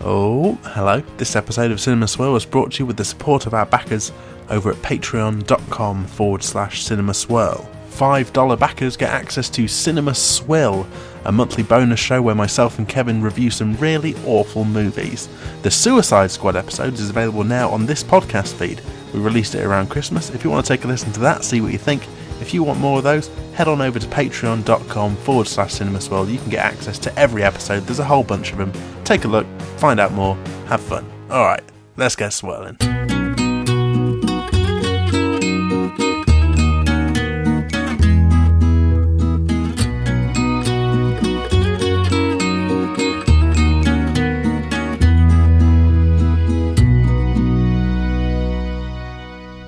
Oh, hello. This episode of Cinema Swirl was brought to you with the support of our backers over at patreon.com/Cinema Swirl. $5 backers get access to Cinema Swill, a monthly bonus show where myself and Kevin review some really awful movies. The Suicide Squad episode is available now on this podcast feed. We released it around Christmas. If you want to take a listen to that, see what you think. If you want more of those, head on over to patreon.com/Cinema Swirl. You can get access to every episode. There's a whole bunch of them. Take a look, find out more, have fun. Alright, let's get swirling.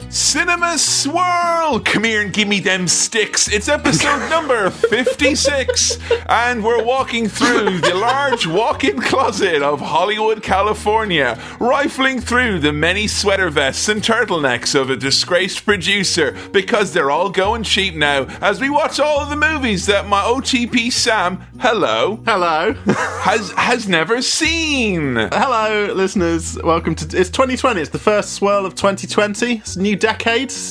Cinema Swirl! Come here and give me them sticks. It's episode number 56, and we're walking through the large walk-in closet of Hollywood, California, rifling through the many sweater vests and turtlenecks of a disgraced producer, because they're all going cheap now, as we watch all of the movies that my OTP Sam, hello, has never seen. Hello, listeners. Welcome to... It's 2020. It's the first swirl of 2020. It's a new decade.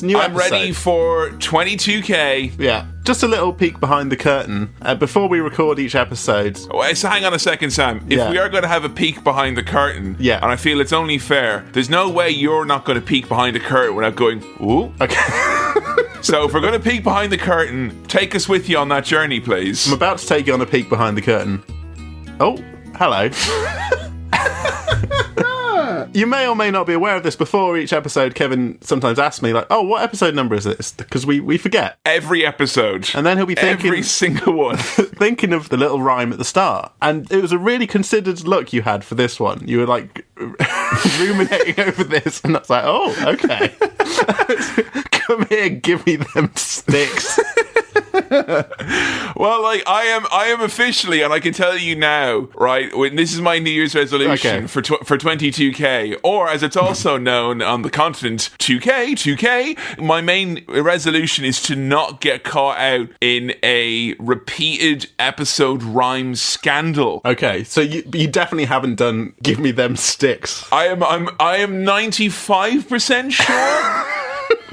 New I'm episode. ready for 22K. Yeah. Just a little peek behind the curtain. Before we record each episode... Wait, so hang on a second, Sam. If we are going to have a peek behind the curtain, yeah, and I feel it's only fair, there's no way you're not going to peek behind the curtain without going, ooh. Okay. So if we're going to peek behind the curtain, take us with you on that journey, please. I'm about to take you on a peek behind the curtain. Oh, hello. You may or may not be aware of this. Before each episode, Kevin sometimes asks me, like, oh, what episode number is this? Because we forget. Every episode. And then he'll be thinking... Every single one. thinking of the little rhyme at the start. And it was a really considered look you had for this one. You were, like, ruminating over this. And I was like, oh, okay. Come here, give me them sticks. Well, like, I am officially, and I can tell you now, right, this is my New Year's resolution for 22K, or as it's also known on the continent, 2K. My main resolution is to not get caught out in a repeated episode rhyme scandal. Okay, so you definitely haven't done give me them sticks. I am 95% sure.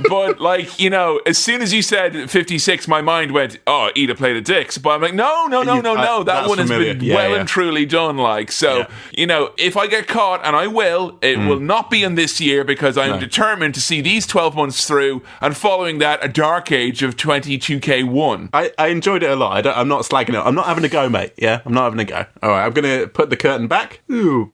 But, like, you know, as soon as you said 56, my mind went, oh, eat a plate of dicks. But I'm like, no. That one has been and truly done, like. So, you know, if I get caught, and I will, it will not be in this year, because I'm determined to see these 12 months through, and following that, a dark age of 22K1. I enjoyed it a lot. I'm not slagging it. I'm not having a go, mate. Yeah, I'm not having a go. All right, I'm going to put the curtain back. Ooh.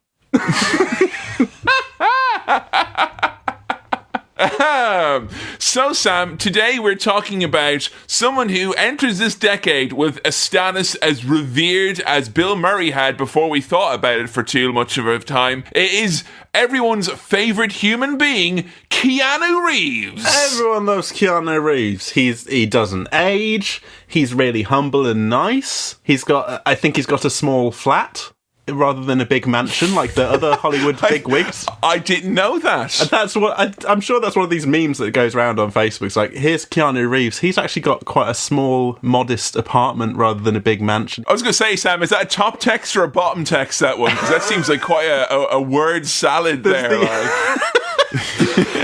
So, Sam, today we're talking about someone who enters this decade with a status as revered as Bill Murray had before we thought about it for too much of a time. It is everyone's favourite human being, Keanu Reeves. Everyone loves Keanu Reeves. He doesn't age. He's really humble and nice. I think he's got a small flat rather than a big mansion like the other Hollywood bigwigs. I didn't know that. And that's what I'm sure that's one of these memes that goes around on Facebook. It's like, here's Keanu Reeves. He's actually got quite a small, modest apartment rather than a big mansion. I was going to say, Sam, is that a top text or a bottom text, that one? Because that seems like quite a word salad there.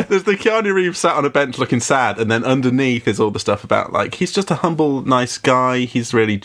There's the Keanu Reeves sat on a bench looking sad, and then underneath is all the stuff about, like, he's just a humble, nice guy. He's really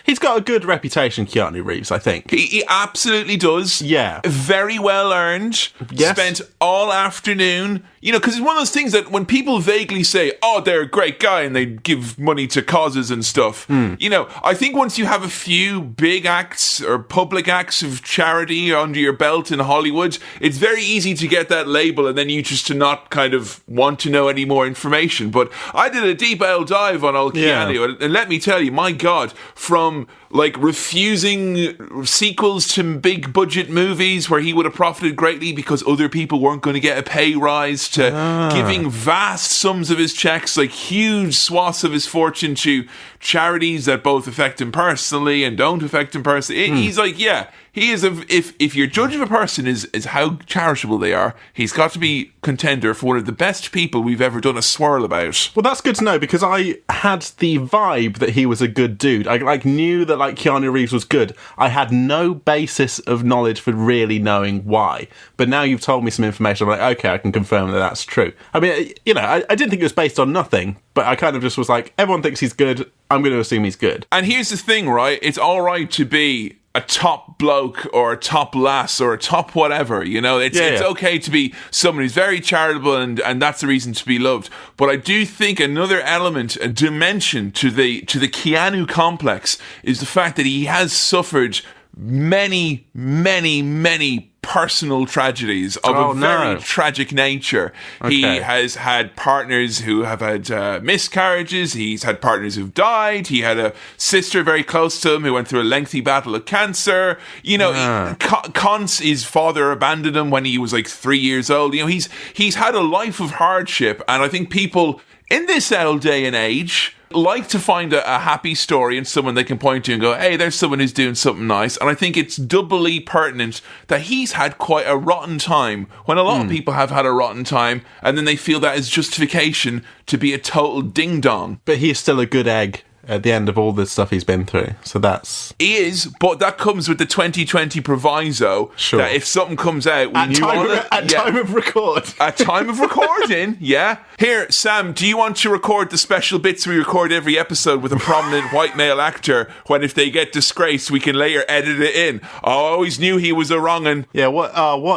he's got a good reputation, Keanu Reeves, I think. He absolutely does. Yeah. Very well earned. Yes. Spent all afternoon. You know, because it's one of those things that when people vaguely say, oh, they're a great guy, and they give money to causes and stuff, you know, I think once you have a few big acts or public acts of charity under your belt in Hollywood, it's very easy to get that label, and then you just to not kind of want to know any more information. But I did a deep dive on old Keanu, and let me tell you, my God, from like refusing sequels to big budget movies where he would have profited greatly because other people weren't going to get a pay rise, to giving vast sums of his checks, like huge swaths of his fortune, to charities that both affect him personally and don't affect him personally. He's like, yeah, he is. If your judge of a person is how charitable they are, he's got to be contender for one of the best people we've ever done a swirl about. Well, that's good to know, because I had the vibe that he was a good dude. I knew that Keanu Reeves was good. I had no basis of knowledge for really knowing why. But now you've told me some information. I'm like, okay, I can confirm that that's true. I mean, I didn't think it was based on nothing, but I kind of just was like, everyone thinks he's good, I'm going to assume he's good. And here's the thing, right? It's all right to be a top bloke or a top lass or a top whatever, it's okay to be someone who's very charitable and that's the reason to be loved. But I do think another element, a dimension to the Keanu complex is the fact that he has suffered many, many, many personal tragedies of a very tragic nature. Okay. He has had partners who have had miscarriages. He's had partners who've died. He had a sister very close to him who went through a lengthy battle of cancer. His father abandoned him when he was like 3 years old. He's had a life of hardship, and I think people in this old day and age like to find a happy story and someone they can point to and go, hey, there's someone who's doing something nice. And I think it's doubly pertinent that he's had quite a rotten time when a lot of people have had a rotten time, and then they feel that is justification to be a total ding-dong. But he's still a good egg at the end of all the stuff he's been through. So that's... He is, but that comes with the 2020 proviso that if something comes out... At time of record. At time of recording, yeah. Here, Sam, do you want to record the special bits we record every episode with a prominent white male actor when if they get disgraced, we can later edit it in? I always knew he was a wrong'un. Yeah, what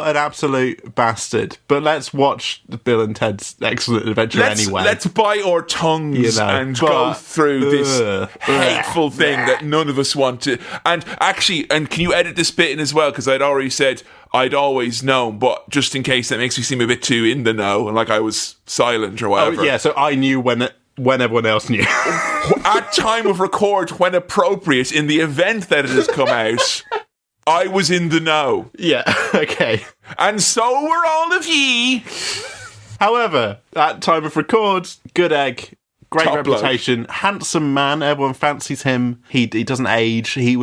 an absolute bastard. But let's watch Bill and Ted's Excellent Adventure anyway. Let's bite our tongues and go through this hateful thing that none of us want to. And actually, and can you edit this bit in as well? Because I'd already said I'd always known, but just in case that makes me seem a bit too in the know and like I was silent or whatever. Oh, yeah, so I knew when everyone else knew. At time of record, when appropriate, in the event that it has come out, I was in the know. Yeah, okay. And so were all of ye. However, at time of record, good egg. Great Top reputation, bloke. Handsome man. Everyone fancies him. He doesn't age. He's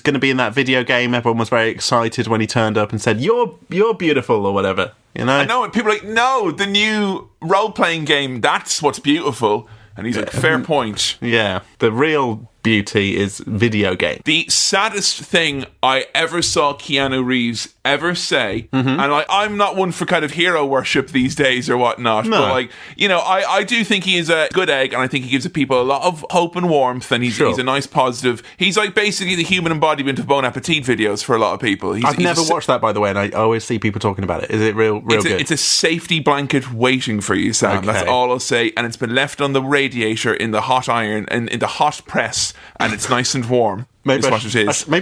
going to be in that video game. Everyone was very excited when he turned up and said, "You're beautiful" or whatever. I know. People are like, "No, the new role-playing game. That's what's beautiful." And he's like, "Fair point." Yeah, the real beauty is video game. The saddest thing I ever saw Keanu Reeves ever say, and I'm not one for kind of hero worship these days or whatnot, but I do think he is a good egg, and I think he gives people a lot of hope and warmth, and he's a nice positive. He's like basically the human embodiment of Bon Appetit videos for a lot of people. I've never watched that, by the way, and I always see people talking about it. Is it real good? It's a safety blanket waiting for you, Sam. Okay. That's all I'll say, and it's been left on the radiator in the hot iron and in the hot press, and it's nice and warm. Maybe I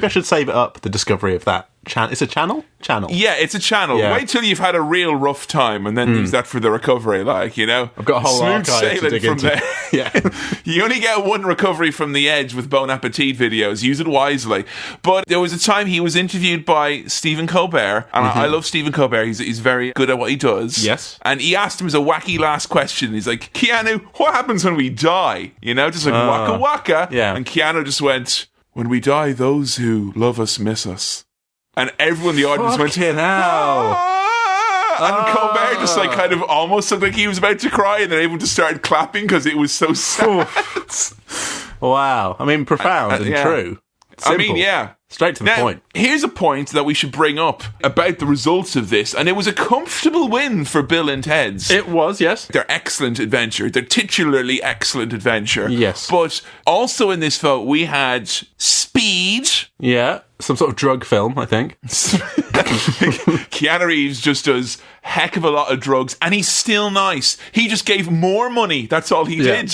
should save it up, the discovery of that. It's a channel? Channel. Yeah, it's a channel. Yeah. Wait till you've had a real rough time and then use that for the recovery, I've got a whole smooth sailing to dig from into. There. Yeah. You only get one recovery from the edge with Bon Appetit videos. Use it wisely. But there was a time he was interviewed by Stephen Colbert, and I love Stephen Colbert. He's very good at what he does. Yes. And he asked him as a wacky last question. He's like, Keanu, what happens when we die? Just like waka waka. Yeah. And Keanu just went, when we die, those who love us miss us. And everyone in the audience went, hell. And Colbert just kind of almost looked like he was about to cry, and then everyone just started clapping because it was so sad. Wow. I mean, profound and true. Simple. Straight to the point. Here's a point that we should bring up about the results of this, and it was a comfortable win for Bill and Ted's. It was, yes. Their excellent adventure, their titularly excellent adventure. Yes. But also in this vote, we had Speed. Yeah, some sort of drug film, I think. Keanu Reeves just does heck of a lot of drugs, and he's still nice. He just gave more money. That's all he did,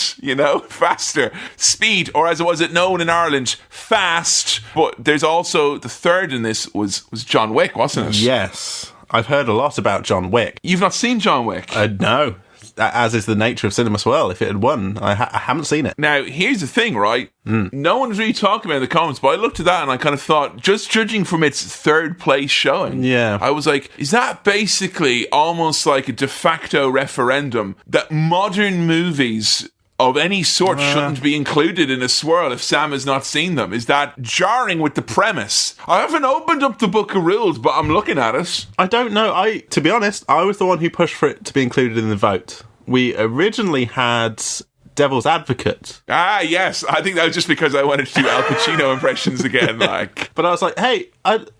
faster. Speed, or as it was known in Ireland, Fast. But there's also the third in this was John Wick, wasn't it? Yes. I've heard a lot about John Wick. You've not seen John Wick? No. As is the nature of cinema swirl. If it had won, I haven't seen it. Now, here's the thing, right? No one's really talking about it in the comments, but I looked at that and I kind of thought, just judging from its third place showing, I was like, is that basically almost like a de facto referendum that modern movies of any sort shouldn't be included in a swirl if Sam has not seen them. Is that jarring with the premise? I haven't opened up the book of rules, but I'm looking at it. I don't know. To be honest, I was the one who pushed for it to be included in the vote. We originally had Devil's Advocate. Ah, yes. I think that was just because I wanted to do Al Pacino impressions again. But I was like, hey,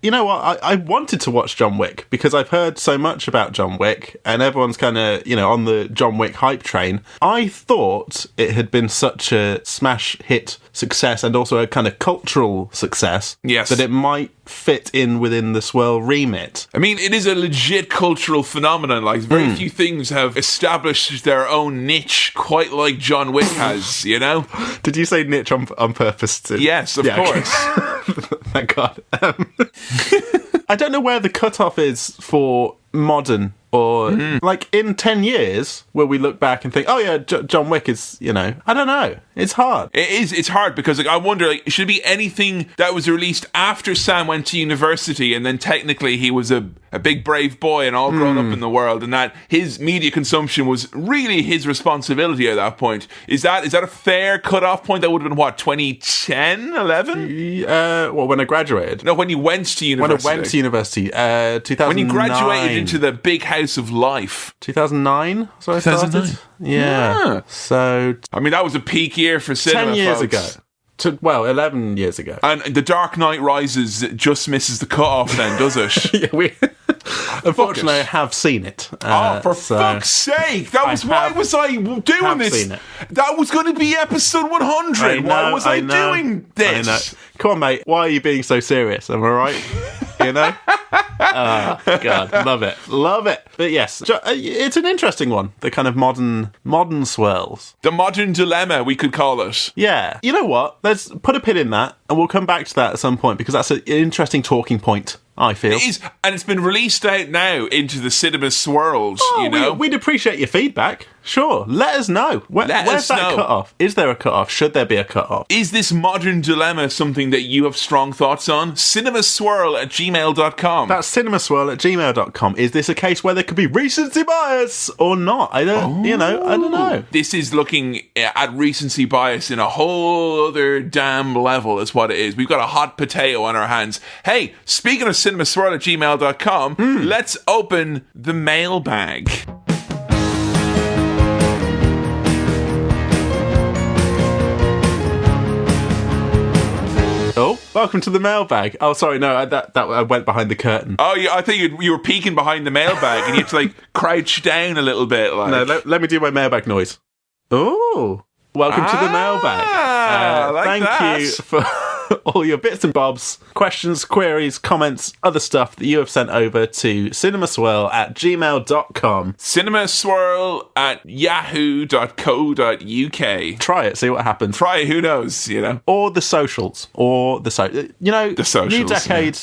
you know what? I wanted to watch John Wick because I've heard so much about John Wick and everyone's kind of, on the John Wick hype train. I thought it had been such a smash hit success and also a kind of cultural success that it might fit in within the swirl remit. I mean, it is a legit cultural phenomenon. Like, very few things have established their own niche quite like John Wick has, Did you say niche on purpose? Yes, of course. Thank God. I don't know where the cutoff is for modern or like in 10 years will we look back and think, oh yeah, John Wick is, I don't know. It's hard. It's hard because I wonder, should it be anything that was released after Sam went to university and then technically he was a big brave boy and all grown up in the world and that his media consumption was really his responsibility at that point. Is that a fair cutoff point? That would have been what, 2010, 11? Well, when I graduated. No, when you went to university. When I went to university, 2009. When you graduated into the big house of life. 2009? So I started? Yeah. So... I mean, that was a peak year for cinema, 10 years folks. ago. 11 years ago. And The Dark Knight Rises just misses the cutoff then, does it? Yeah, unfortunately, I have seen it. For fuck's sake! Why was I doing this? Seen it. That was going to be episode 100. Why was I doing this? I know. Come on, mate. Why are you being so serious? Am I right? Oh, God. Love it. But yes, it's an interesting one. The kind of modern swirls. The modern dilemma, we could call it. Yeah. You know what? Let's put a pin in that, and we'll come back to that at some point, because that's an interesting talking point, I feel. It is, and it's been released out now into the cinema swirls, We'd appreciate your feedback. Sure. Let us know. Where's that cut-off? Is there a cut-off? Should there be a cut-off? Is this modern dilemma something that you have strong thoughts on? cinemaswirl@gmail.com. That's cinemaswirl@gmail.com. Is this a case where there could be recency bias or not? I don't know. This is looking at recency bias in a whole other damn level, is what it is. We've got a hot potato on our hands. Hey, speaking of cinemaswirl@gmail.com, let's open the mailbag. Oh, welcome to the mailbag. Oh, sorry, no, that I went behind the curtain. Oh, yeah, I think you were peeking behind the mailbag and you had to, crouch down a little bit. Like. No, let me do my mailbag noise. Oh, welcome to the mailbag. Thank you for all your bits and bobs, questions, queries, comments, other stuff that you have sent over to cinemaswirl@gmail.com. cinemaswirl@yahoo.co.uk. Try it, see what happens. Try it, who knows, Or the socials. The socials. New decade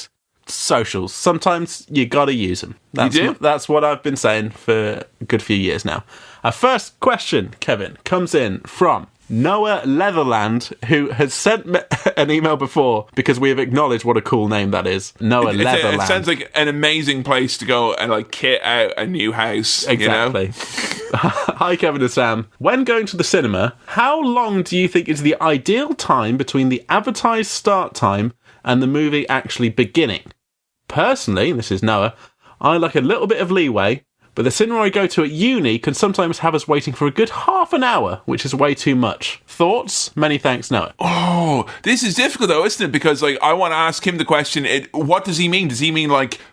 socials. Sometimes you gotta use them. That's what I've been saying for a good few years now. Our first question, Kevin, comes in from Noah Leatherland, who has sent an email before because we have acknowledged what a cool name that is. Noah Leatherland. It sounds like an amazing place to go and kit out a new house. Exactly. Hi, Kevin and Sam. When going to the cinema, how long do you think is the ideal time between the advertised start time and the movie actually beginning? Personally, this is Noah, I like a little bit of leeway, but the cinema I go to at uni can sometimes have us waiting for a good half an hour, which is way too much. Thoughts? Many thanks, Noah. Oh, this is difficult though, isn't it? Because I want to ask him the question, what does he mean? Does he mean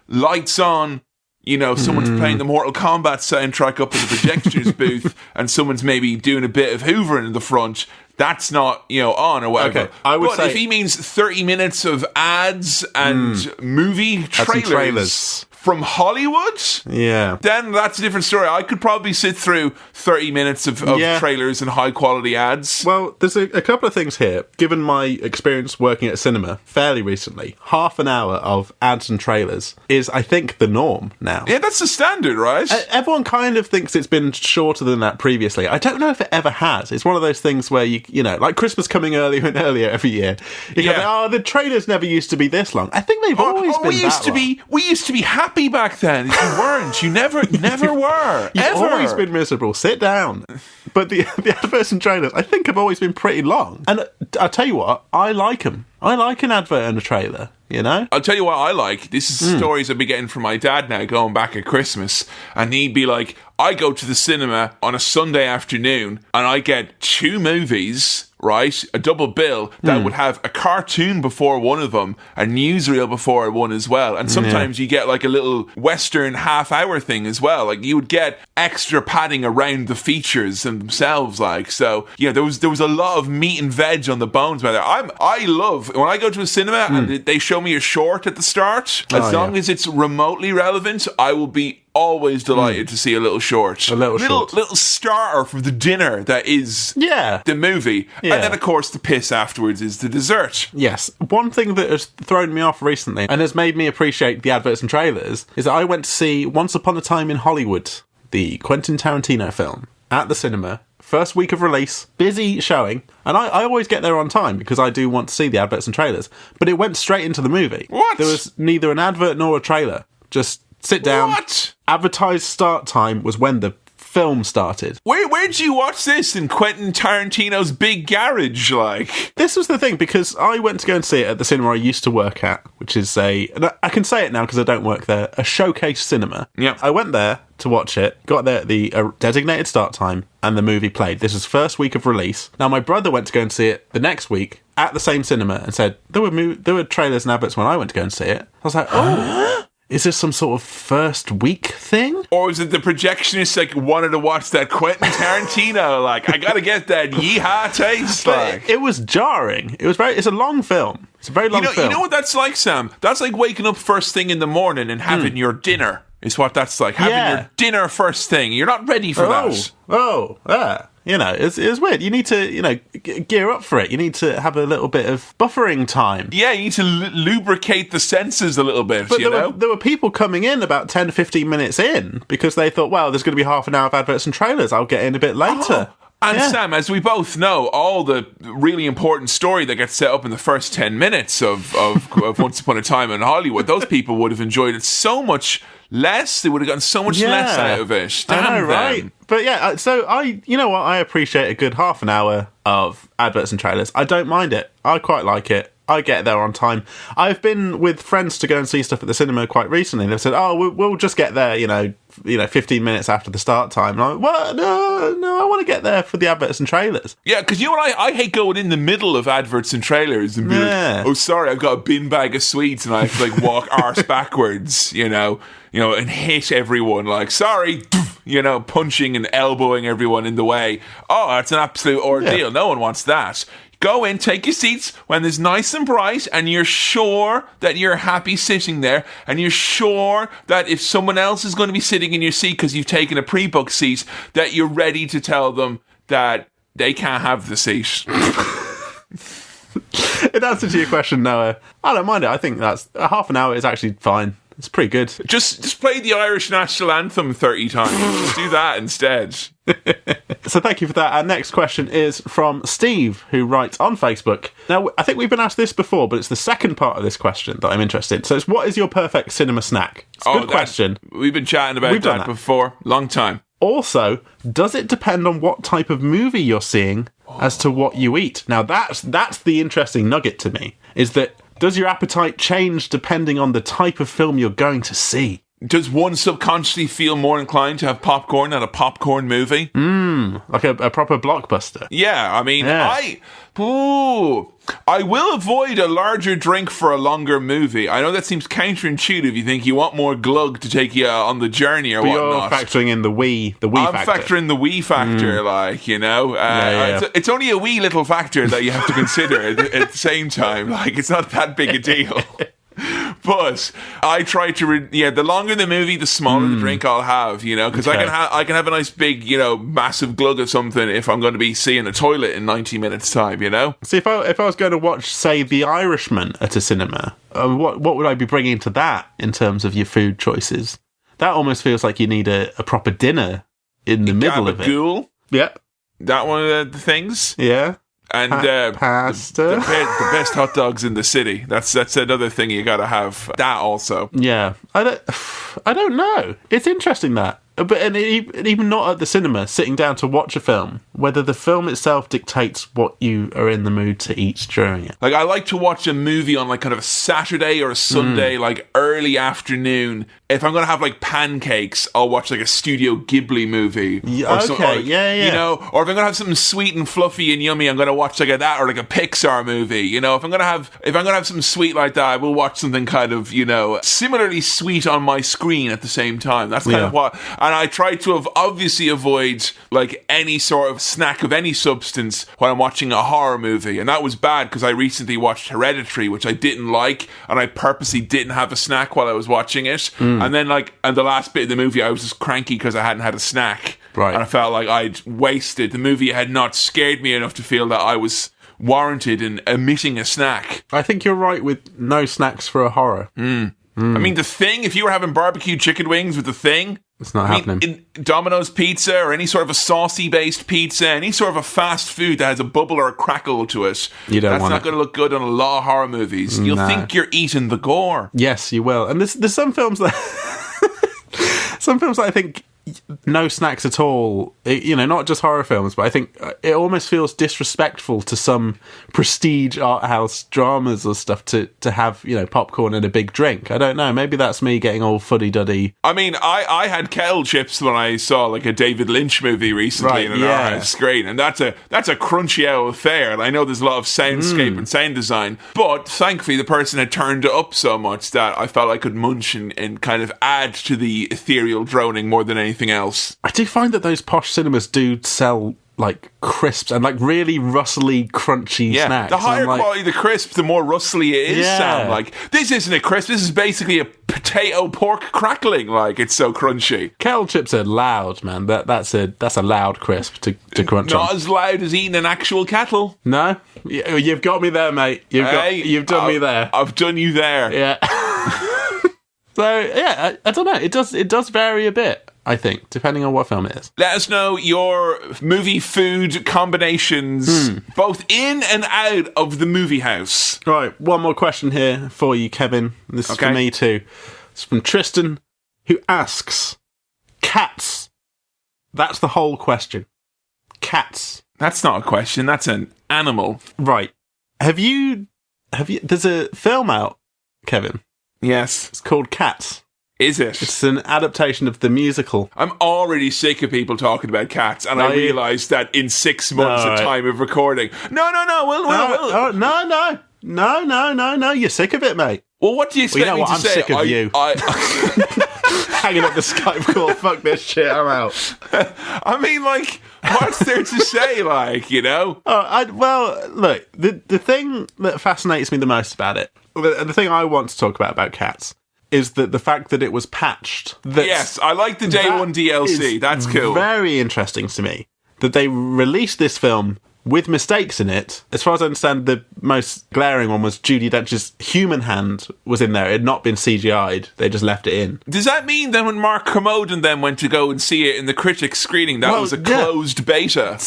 lights on, someone's playing the Mortal Kombat soundtrack up in the projectors booth and someone's maybe doing a bit of hoovering in the front? That's not, on or whatever. Okay, I would say if he means 30 minutes of ads and movie trailers from Hollywood, then that's a different story. I could probably sit through 30 minutes of trailers and high quality ads. Well, there's a couple of things here. Given my experience working at cinema fairly recently, half an hour of ads and trailers is, I think, the norm now. Yeah, that's the standard, right? Everyone kind of thinks it's been shorter than that previously. I don't know if it ever has. It's one of those things where you like Christmas coming earlier and earlier every year. You go, the trailers never used to be this long. I think they've always been we used to be happy back then. You weren't. You never were. You've always been miserable. Sit down. But the adverts and trailers, I think, have always been pretty long. And I'll tell you what, I like them. I like an advert and a trailer, you know? I'll tell you what I like. This is stories I've been getting from my dad now, going back at Christmas. And he'd be like, I go to the cinema on a Sunday afternoon and I get 2 movies, right? A double bill that would have a cartoon before one of them, a newsreel before one as well. And sometimes you get like a little Western half-hour thing as well. Like you would get extra padding around the features themselves. Like, so, there was a lot of meat and veg on the bones by there. I love, when I go to a cinema and they show me a short at the start, as long as it's remotely relevant, I will be always delighted to see a little short. Little starter for the dinner that is the movie. Yeah. And then, of course, the piss afterwards is the dessert. Yes. One thing that has thrown me off recently and has made me appreciate the adverts and trailers is that I went to see Once Upon a Time in Hollywood, the Quentin Tarantino film, at the cinema. First week of release, busy showing, and I always get there on time because I do want to see the adverts and trailers, but it went straight into the movie. What? There was neither an advert nor a trailer. Just sit down. What? Advertised start time was when the film started. Where'd you watch this? In Quentin Tarantino's big garage, like? This was the thing, because I went to go and see it at the cinema I used to work at, which is and I can say it now because I don't work there, a Showcase cinema. Yeah. I went there to watch it, got there at the designated start time, and the movie played. This was first week of release. Now, my brother went to go and see it the next week at the same cinema and said, there were trailers and adverts when I went to go and see it. I was like, oh... Is this some sort of first week thing? Or is it the projectionist wanted to watch that Quentin Tarantino? I gotta get that yeehaw taste. It was jarring. It's a long film. It's a very long film. You know what that's like, Sam? That's like waking up first thing in the morning and having your dinner. Is what that's like. Having your dinner first thing. You're not ready for that. It's weird. You need to, gear up for it. You need to have a little bit of buffering time. Yeah, you need to lubricate the senses a little bit, but there were people coming in about 10 to 15 minutes in because they thought, well, there's going to be half an hour of adverts and trailers. I'll get in a bit later. And Sam, as we both know, all the really important story that gets set up in the first 10 minutes of Once Upon a Time in Hollywood, those people would have enjoyed it so much less. They would have gotten so much less out of it. Damn, I know, right? But yeah, so I appreciate a good half an hour of adverts and trailers. I don't mind it. I quite like it. I get there on time. I've been with friends to go and see stuff at the cinema quite recently. They've said, we'll just get there, 15 minutes after the start time. And I'm like, well, no, I want to get there for the adverts and trailers. Yeah, because you know what? I hate going in the middle of adverts and trailers and be like, oh, sorry, I've got a bin bag of sweets and I have to walk arse backwards, and hit everyone. Sorry, punching and elbowing everyone in the way. Oh, that's an absolute ordeal. Yeah. No one wants that. Go in, take your seats when it's nice and bright and you're sure that you're happy sitting there and you're sure that if someone else is going to be sitting in your seat because you've taken a pre-booked seat, that you're ready to tell them that they can't have the seat. In answer to your question, Noah, I don't mind it. I think that's half an hour is actually fine. It's pretty good. Just play the Irish national anthem 30 times. Just do that instead. So thank you for that. Our next question is from Steve, who writes on Facebook. Now, I think we've been asked this before, but it's the second part of this question that I'm interested in. So it's, what is your perfect cinema snack? It's a good question. We've been chatting about that before. Long time. Also, does it depend on what type of movie you're seeing as to what you eat? Now, that's the interesting nugget to me, is that does your appetite change depending on the type of film you're going to see? Does one subconsciously feel more inclined to have popcorn at a popcorn movie? Like a proper blockbuster. Yeah, I mean, I will avoid a larger drink for a longer movie. I know that seems counterintuitive. You think you want more glug to take you on the journey or whatnot. You're factoring in the wee factor. I'm factoring the wee factor, It's only a wee little factor that you have to consider at the same time. It's not that big a deal. But I try to, the longer the movie, the smaller the drink I'll have, because I can have a nice big, massive glug of something if I'm going to be seeing a toilet in 90 minutes time, See, if I was going to watch, say, The Irishman at a cinema, what would I be bringing to that in terms of your food choices? That almost feels like you need a proper dinner in the middle of it. Gabagool? Yeah. That one of the things? Yeah. And pasta. The best hot dogs in the city. That's another thing you gotta have. That also. Yeah, I don't know. It's interesting that. But even not at the cinema, sitting down to watch a film, whether the film itself dictates what you are in the mood to eat during it. Like, I like to watch a movie on, like, kind of a Saturday or a Sunday, like, early afternoon. If I'm going to have, like, pancakes, I'll watch, like, a Studio Ghibli movie. Yeah, yeah. You know, or if I'm going to have something sweet and fluffy and yummy, I'm going to watch, like, that or, like, a Pixar movie. You know, if I'm going to have something sweet like that, I will watch something kind of, you know, similarly sweet on my screen at the same time. That's kind of what... And I try to obviously avoid, like, any sort of snack of any substance when I'm watching a horror movie. And that was bad because I recently watched Hereditary, which I didn't like, and I purposely didn't have a snack while I was watching it. And then, like, and the last bit of the movie, I was just cranky because I hadn't had a snack. Right. And I felt like I'd wasted. The movie had not scared me enough to feel that I was warranted in omitting a snack. I think you're right with no snacks for a horror. I mean, The Thing, if you were having barbecue chicken wings with The Thing... It's not happening. In Domino's pizza or any sort of a saucy-based pizza, any sort of a fast food that has a bubble or a crackle to it, that's not going to look good on a lot of horror movies. You'll think you're eating the gore. Yes, you will. And there's some films that... some films that I think... no snacks at all, you know, not just horror films, but I think it almost feels disrespectful to some prestige art house dramas or stuff to have, you know, popcorn and a big drink. I don't know, maybe that's me getting all fuddy-duddy. I mean, I had kettle chips when I saw, like, a David Lynch movie recently in an art house screen, and that's a crunchy old affair, and I know there's a lot of soundscape and sound design, but thankfully the person had turned it up so much that I felt I could munch and kind of add to the ethereal droning more than anything else. I do find that those posh cinemas do sell, like, crisps and, like, really rustly, crunchy snacks. The higher quality the crisp, the more rustly it is. Sound like, this isn't a crisp, this is basically a potato pork crackling. Like, it's so crunchy. Kettle chips are loud, man. That's a loud crisp to crunch on. Not as loud as eating an actual kettle. No, you've got me there, mate. You've done me there. I've done you there. Yeah. So yeah, I don't know. It does vary a bit, I think, depending on what film it is. Let us know your movie food combinations, both in and out of the movie house. Right, one more question here for you, Kevin. This is for me too. It's from Tristan, who asks, cats. That's the whole question. Cats. That's not a question, that's an animal. Right. Have you... There's a film out, Kevin. Yes. It's called Cats. Is it? It's an adaptation of the musical. I'm already sick of people talking about cats, and I realise that in 6 months of time of recording... No, you're sick of it, mate. Well, what do you expect me to I'm say? Sick of you. Hanging up the Skype call, fuck this shit, I'm out. I mean, like, what's there to say, like, you know? Well, look, the thing that fascinates me the most about it, the thing I want to talk about Cats, is that the fact that it was patched. Yes, I like the day one DLC. That's cool. Very interesting to me that they released this film with mistakes in it. As far as I understand, the most glaring one was Judi Dench's human hand was in there. It had not been CGI'd. They just left it in. Does that mean that when Mark Kermode and them went to go and see it in the critics screening, that was a closed beta?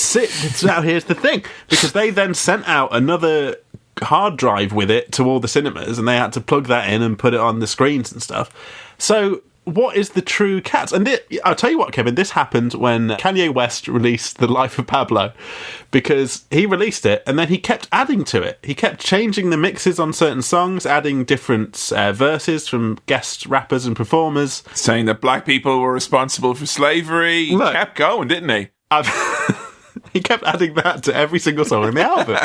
Now here's the thing. Because they then sent out another hard drive with it to all the cinemas, and they had to plug that in and put it on the screens and stuff. So what is the true Cats? And I'll tell you what, Kevin, this happened when Kanye West released The Life of Pablo, because he released it and then he kept adding to it. He kept changing the mixes on certain songs, adding different verses from guest rappers and performers, saying that black people were responsible for slavery. He kept going, didn't he? He kept adding that to every single song in the album.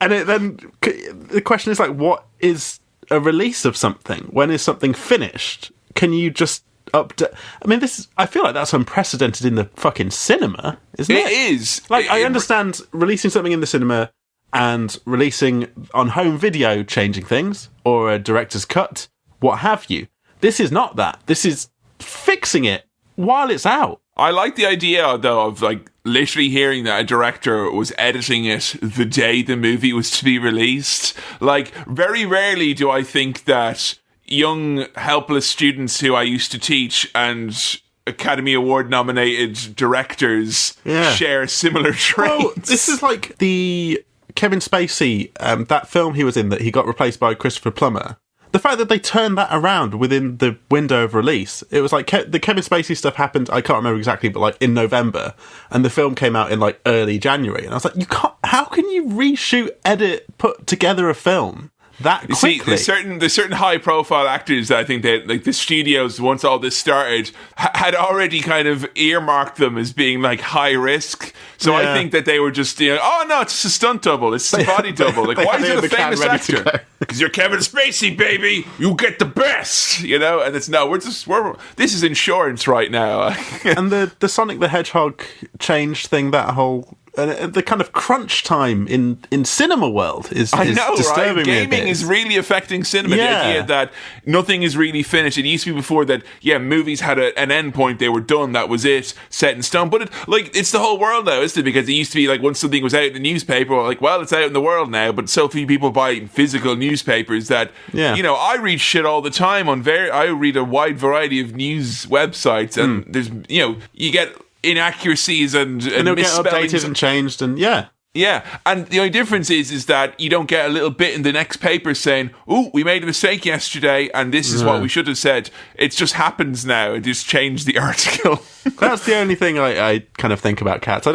And then the question is, like, what is a release of something? When is something finished? Can you just update? I mean, I feel like that's unprecedented in the fucking cinema, isn't it? It is. Like, I understand releasing something in the cinema and releasing on home video, changing things, or a director's cut, what have you. This is not that. This is fixing it while it's out. I like the idea, though, of, like, literally hearing that a director was editing it the day the movie was to be released. Like, very rarely do I think that young, helpless students who I used to teach and Academy Award nominated directors share similar traits. Well, this is like the Kevin Spacey, that film he was in that he got replaced by Christopher Plummer. The fact that they turned that around within the window of release, it was like the Kevin Spacey stuff happened, I can't remember exactly, but like in November, and the film came out in like early January. And I was like, how can you reshoot, edit, put together a film that quickly? See, there's certain high profile actors that I think that like the studios, once all this started, had already kind of earmarked them as being like high risk. So I think that they were just, oh no, it's a stunt double, it's a body double. Like, why is it a famous actor? Because you're Kevin Spacey, baby. You get the best, And it's this is insurance right now. And the Sonic the Hedgehog change thing, that whole. The kind of crunch time in cinema world is disturbing, right? Gaming is really affecting cinema. The idea that nothing is really finished. It used to be before that, movies had an end point. They were done. That was it, set in stone. But it's the whole world now, isn't it? Because it used to be like once something was out in the newspaper, it's out in the world now. But so few people buy physical newspapers that, I read shit all the time I read a wide variety of news websites, and there's, you get inaccuracies and they'll get updated and changed, and and the only difference is that you don't get a little bit in the next paper saying, "Ooh, we made a mistake yesterday, and this is what we should have said." It just happens now. It just changed the article. That's the only thing I kind of think about Cats.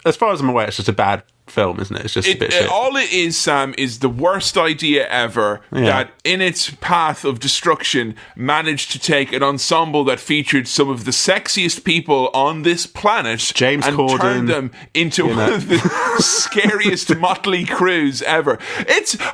As far as I'm aware, it's just a bad film, isn't it? It's just a bit shit. All it is, Sam, is the worst idea ever that in its path of destruction managed to take an ensemble that featured some of the sexiest people on this planet, James and Corden, turned them into one of the scariest motley crews ever.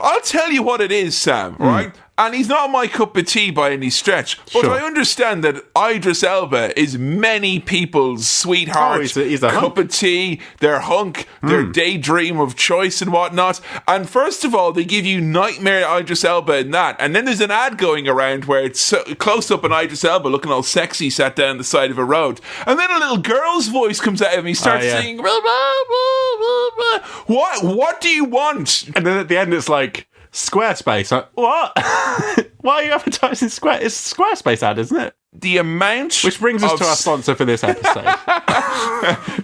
I'll tell you what it is, Sam, right? And he's not my cup of tea by any stretch, but I understand that Idris Elba is many people's sweetheart, he's a cup of tea, their hunk, their daydream of choice and whatnot. And first of all, they give you nightmare Idris Elba in that, and then there's an ad going around where it's close up on Idris Elba looking all sexy sat down the side of a road, and then a little girl's voice comes out of him. He starts singing, blah, blah, blah, blah. What do you want? And then at the end it's like, Squarespace. What? Why are you advertising Square? It's a Squarespace ad, isn't it? The amount. Which brings us to our sponsor for this episode.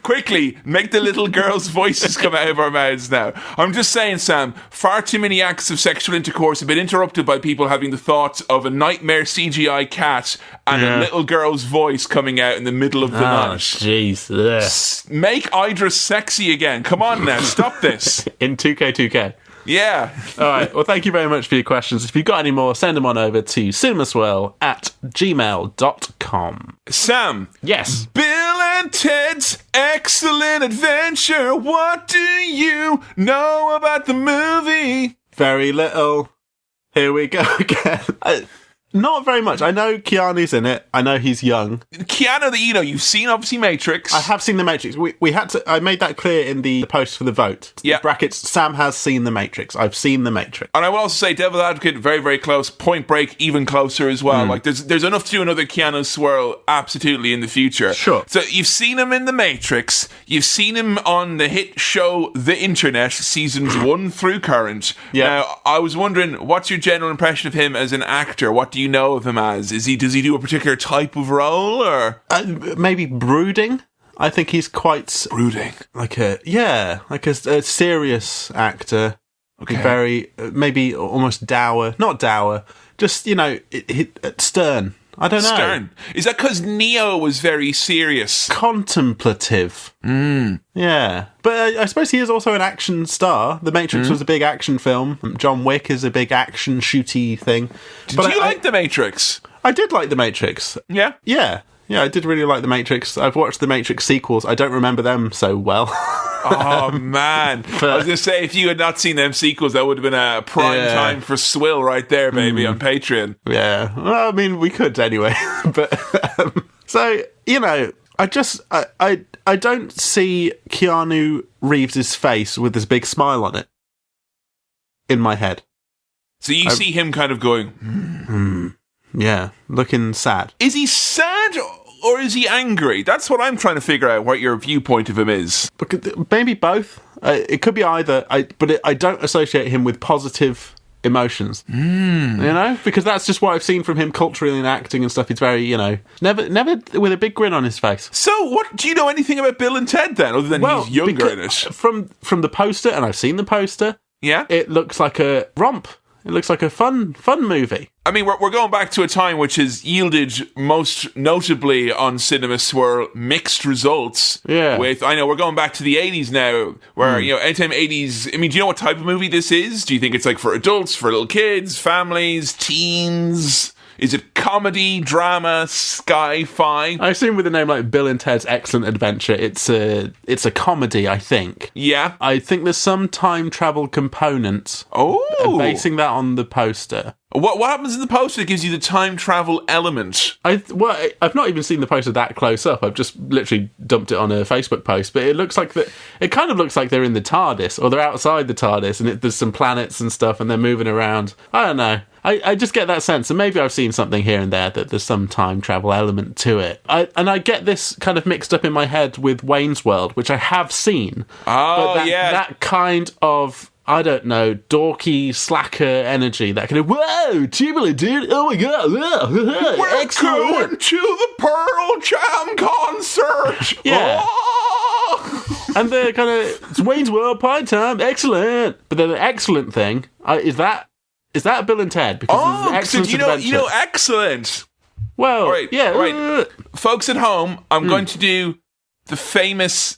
Quickly, make the little girls' voices come out of our mouths now. I'm just saying, Sam, far too many acts of sexual intercourse have been interrupted by people having the thought of a nightmare CGI cat and a little girl's voice coming out in the middle of the night. Jeez. Make Idris sexy again. Come on now, stop this. In 2K2K. Yeah. All right. Well, thank you very much for your questions. If you've got any more, send them on over to cinemaswirl@gmail.com. Sam. Yes. Bill and Ted's Excellent Adventure. What do you know about the movie? Very little. Here we go again. Not very much. I know Keanu's in it. I know he's young. Keanu, you've seen obviously Matrix. I have seen The Matrix. We had to. I made that clear in the post for the vote. Yeah. Brackets. Sam has seen The Matrix. I've seen The Matrix. And I will also say, Devil's Advocate, very, very close. Point Break, even closer as well. Like there's enough to do another Keanu swirl, absolutely, in the future. Sure. So you've seen him in The Matrix. You've seen him on the hit show The Internet, seasons 1 through current. Yeah. Now, I was wondering, what's your general impression of him as an actor? What do you know of him as? Does he do a particular type of role, or maybe brooding? I think he's quite brooding, like a serious actor. Okay, very maybe almost dour, not dour, just stern. I don't know. Stern. Is that because Neo was very serious? Contemplative. Yeah. But I suppose he is also an action star. The Matrix was a big action film. John Wick is a big action shooty thing. Did you like The Matrix? I did like The Matrix. Yeah? Yeah, I did really like The Matrix. I've watched The Matrix sequels. I don't remember them so well. Oh, man. I was going to say, if you had not seen them sequels, that would have been a prime time for Swill right there, baby, on Patreon. Yeah. Well, I mean, we could anyway. But, so, I don't see Keanu Reeves' face with this big smile on it in my head. So you see him kind of going, Yeah, looking sad. Is he sad or is he angry? That's what I'm trying to figure out, what your viewpoint of him is. Maybe both. It could be either. I don't associate him with positive emotions. You know? Because that's just what I've seen from him culturally and acting and stuff. He's very, never with a big grin on his face. So, what do you know anything about Bill and Ted then, other than he's younger in it? From the poster, and I've seen the poster, yeah, it looks like a romp. It looks like a fun movie. I mean, we're going back to a time which has yielded, most notably on Cinema Swirl, mixed results. Yeah. I know we're going back to the 80s now, where, anytime 80s... I mean, do you know what type of movie this is? Do you think it's like for adults, for little kids, families, teens? Is it comedy, drama, sci-fi? I assume with a name like Bill and Ted's Excellent Adventure, it's a comedy, I think. Yeah. I think there's some time travel components. Oh! Basing that on the poster. What happens in the poster that gives you the time travel element? I've not even seen the poster that close up. I've just literally dumped it on a Facebook post. But it kind of looks like they're in the TARDIS, or they're outside the TARDIS, and there's some planets and stuff, and they're moving around. I don't know. I just get that sense, and maybe I've seen something here and there that there's some time travel element to it. I get this kind of mixed up in my head with Wayne's World, which I have seen. Oh, but that kind of, I don't know, dorky, slacker energy, that kind of, whoa, Timberlake, dude, oh my god, we're going to the Pearl Jam concert! Yeah. Oh! And the kind of, it's Wayne's World, Pie Time, excellent. But then the excellent thing, is that Bill and Ted? Because Excellent Excellent. Well, right, yeah. Right. Folks at home, I'm going to do the famous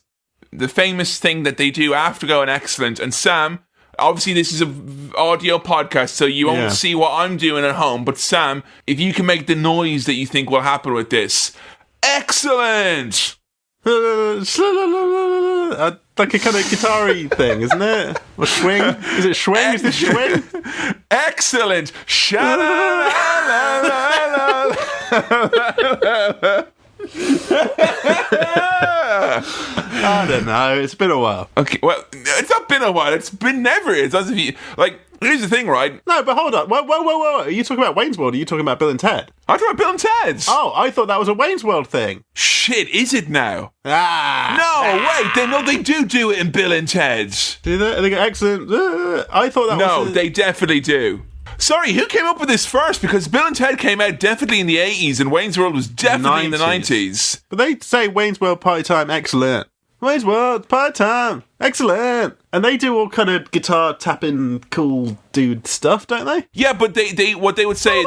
thing that they do after going Excellent. And Sam, obviously this is an audio podcast, so you won't see what I'm doing at home. But Sam, if you can make the noise that you think will happen with this. Excellent! Like a kind of guitar-y thing, isn't it? Or swing? Is it swing? Is this swing? Excellent! I don't know. It's been a while. Okay, well, it's not been a while. It's been never. It's as if you... Like, here's the thing, right? No, but hold on. Whoa. Are you talking about Wayne's World, or are you talking about Bill and Ted? I'm talking about Bill and Ted's. Oh, I thought that was a Wayne's World thing. Shit, is it now? Ah. No, wait. They do it in Bill and Ted's. Do they? They go, excellent. I thought that was... No, they definitely do. Sorry, who came up with this first? Because Bill and Ted came out definitely in the 80s and Wayne's World was definitely in the 90s. But they say Wayne's World Party Time, excellent. Wayne's World Party Time, excellent. And they do all kind of guitar tapping cool dude stuff, don't they? Yeah, but they what they would say,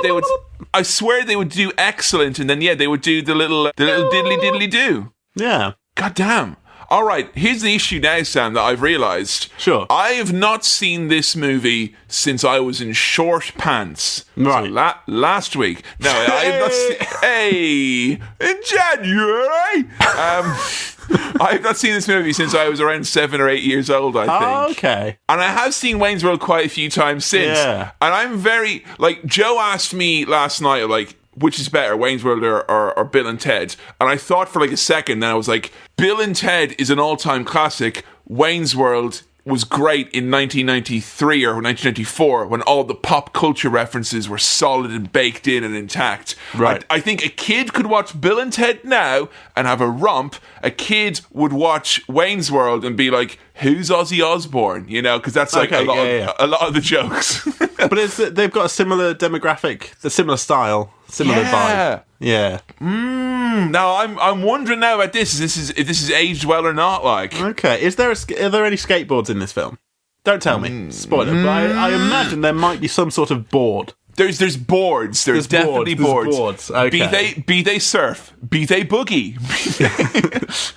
I swear they would do excellent, and then they would do the little diddly diddly do. Yeah. God damn. All right, here's the issue now, Sam, that I've realised. Sure. I have not seen this movie since I was in short pants. Right. So last week. No, I have not seen... Hey! In January! I have not seen this movie since I was around 7 or 8 years old, I think. Oh, okay. And I have seen Wayne's World quite a few times since. Yeah. And I'm very... Like, Joe asked me last night, like, which is better, Wayne's World or Bill and Ted? And I thought for like a second, then I was like, Bill and Ted is an all-time classic. Wayne's World was great in 1993 or 1994 when all the pop culture references were solid and baked in and intact. Right. I think a kid could watch Bill and Ted now and have a romp. A kid would watch Wayne's World and be like, who's Ozzy Osbourne? You know, because that's like a lot of the jokes. But they've got a similar demographic, the similar style, similar vibe. Yeah. Now I'm wondering now about this. If this is aged well or not? Like, okay. Are there any skateboards in this film? Don't tell me. Spoiler. But I imagine there might be some sort of board. There's boards. There's definitely boards. Boards. Okay. Be they surf. Be they boogie.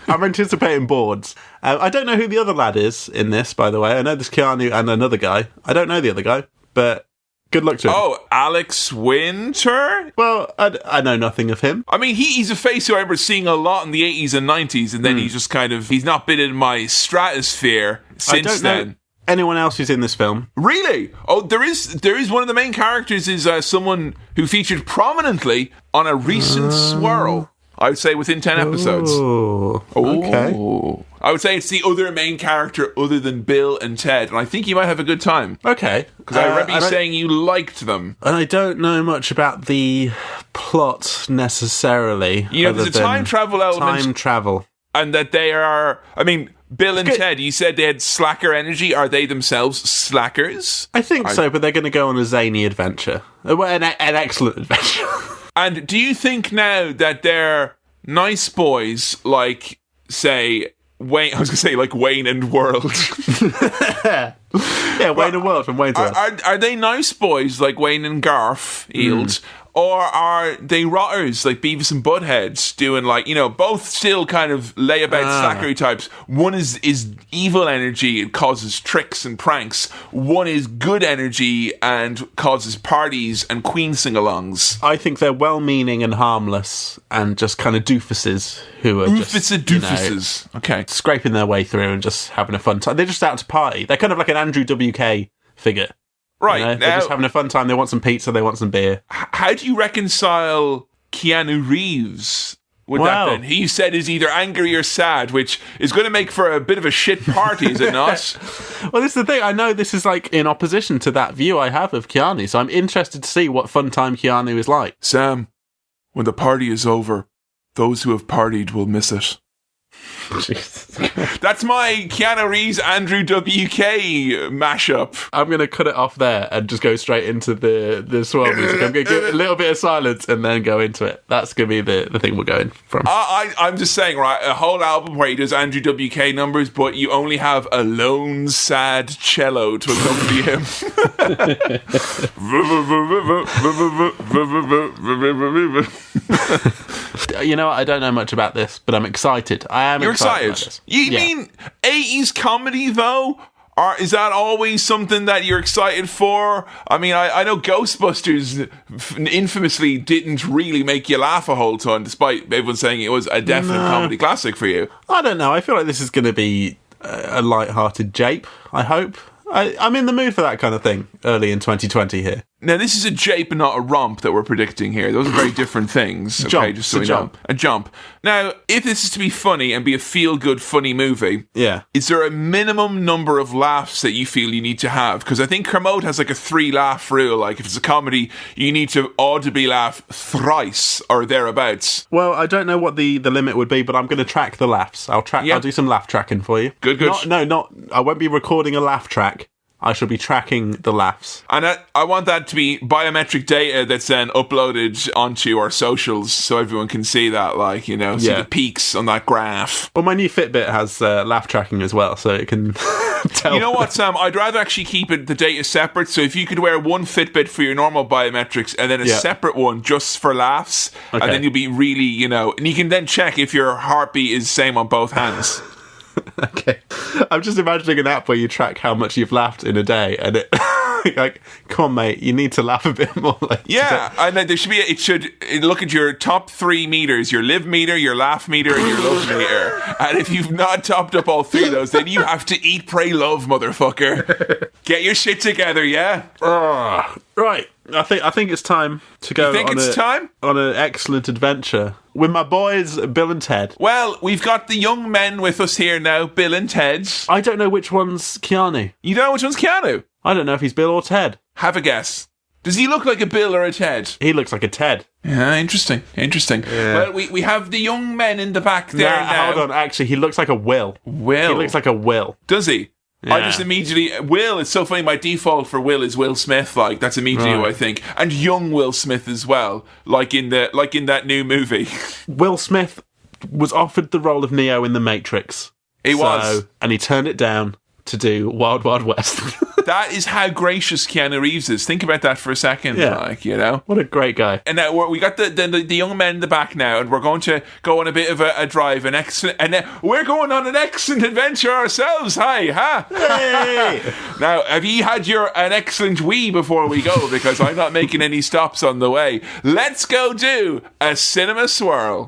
I'm anticipating boards. I don't know who the other lad is in this, by the way. I know there's Keanu and another guy. I don't know the other guy, but good luck to him. Oh, Alex Winter? Well, I know nothing of him. I mean, he's a face who I remember seeing a lot in the 80s and 90s, and then he's just he's not been in my stratosphere since I don't then. know anyone else who's in this film. Really? Oh, there is one of the main characters is someone who featured prominently on a recent Swirl. I would say within 10 episodes. Oh, okay. I would say it's the other main character other than Bill and Ted, and I think you might have a good time. Okay. Because I remember you saying you liked them. And I don't know much about the plot necessarily. You know, there's a time travel element. Time travel. And that they are, I mean, Bill and Ted, you said they had slacker energy. Are they themselves slackers? I think so, but they're going to go on a zany adventure. An excellent adventure. And do you think now that they're nice boys like, say, Wayne, I was going to say like Wayne and World. Yeah, Wayne and World from Wayne's World. Are they nice boys like Wayne and Garfield? Or are they rotters like Beavis and Butthead doing like, you know, both still kind of layabout slackery types? One is evil energy, it causes tricks and pranks. One is good energy and causes parties and Queen sing-alongs. I think they're well-meaning and harmless and just kind of doofuses who are doofuses. Okay. Scraping their way through and just having a fun time. They're just out to party. They're kind of like an Andrew WK figure. Right. You know? They're just having a fun time. They want some pizza. They want some beer. How do you reconcile Keanu Reeves with that then? He said is either angry or sad, which is going to make for a bit of a shit party, is it not? Well, this is the thing. I know this is like in opposition to that view I have of Keanu, so I'm interested to see what fun time Keanu is like. Sam, when the party is over, those who have partied will miss it. That's my Keanu Reeves Andrew WK mashup. I'm going to cut it off there and just go straight into the swell music. I'm going to give a little bit of silence and then go into it. That's going to be the thing we're going from. I'm just saying, right, a whole album where he does Andrew WK numbers, but you only have a lone sad cello to accompany him. You know what? I don't know much about this, but I'm excited. I am You're excited. excited? You mean 80s comedy, though? Or is that always something that you're excited for? I mean, I know Ghostbusters infamously didn't really make you laugh a whole ton, despite everyone saying it was a definite comedy classic for you. I don't know. I feel like this is going to be a light-hearted jape, I hope. I'm in the mood for that kind of thing early in 2020 here. Now, this is a jape and not a romp that we're predicting here. Those are very different things. Okay, just so we know. A jump. Now, if this is to be funny and be a feel-good, funny movie, is there a minimum number of laughs that you feel you need to have? Because I think Kermode has like a 3-laugh rule. Like, if it's a comedy, you need to audibly laugh thrice or thereabouts. Well, I don't know what the limit would be, but I'm going to track the laughs. I'll do some laugh tracking for you. Good. I won't be recording a laugh track. I shall be tracking the laughs. And I want that to be biometric data that's then uploaded onto our socials so everyone can see that, like, you know, see the peaks on that graph. Well, my new Fitbit has laugh tracking as well, so it can tell. You know what, Sam? I'd rather actually keep the data separate, so if you could wear one Fitbit for your normal biometrics and then a separate one just for laughs, and then you'll be really, you know, and you can then check if your heartbeat is same on both hands. Okay. I'm just imagining an app where you track how much you've laughed in a day, and it like, come on, mate, you need to laugh a bit more. Like, and then there should be it should look at your top 3 meters: your live meter, your laugh meter, and your love meter. And if you've not topped up all 3 of those, then you have to eat, pray, love, motherfucker. Get your shit together, yeah. Right. I think it's time to go. You think it's time on an excellent adventure with my boys Bill and Ted. Well, we've got the young men with us here now, Bill and Ted. I don't know which one's Keanu. You don't know which one's Keanu? I don't know if he's Bill or Ted. Have a guess. Does he look like a Bill or a Ted? He looks like a Ted. Yeah, interesting. Yeah. Well, we have the young men in the back there now. Hold on, actually, he looks like a Will. He looks like a Will. Does he? Yeah. I just immediately... Will, it's so funny, my default for Will is Will Smith, like, that's immediately who I think. And young Will Smith as well, like in that new movie. Will Smith was offered the role of Neo in The Matrix. He was. And he turned it down to do Wild Wild West. That is how gracious Keanu Reeves is. Think about that for a second, like, you know. What a great guy. And now we got the young men in the back now, and we're going to go on a bit of a drive, and we're going on an excellent adventure ourselves. Hi, huh? Hey! Now, have you had an excellent wee before we go? Because I'm not making any stops on the way. Let's go do a cinema swirl.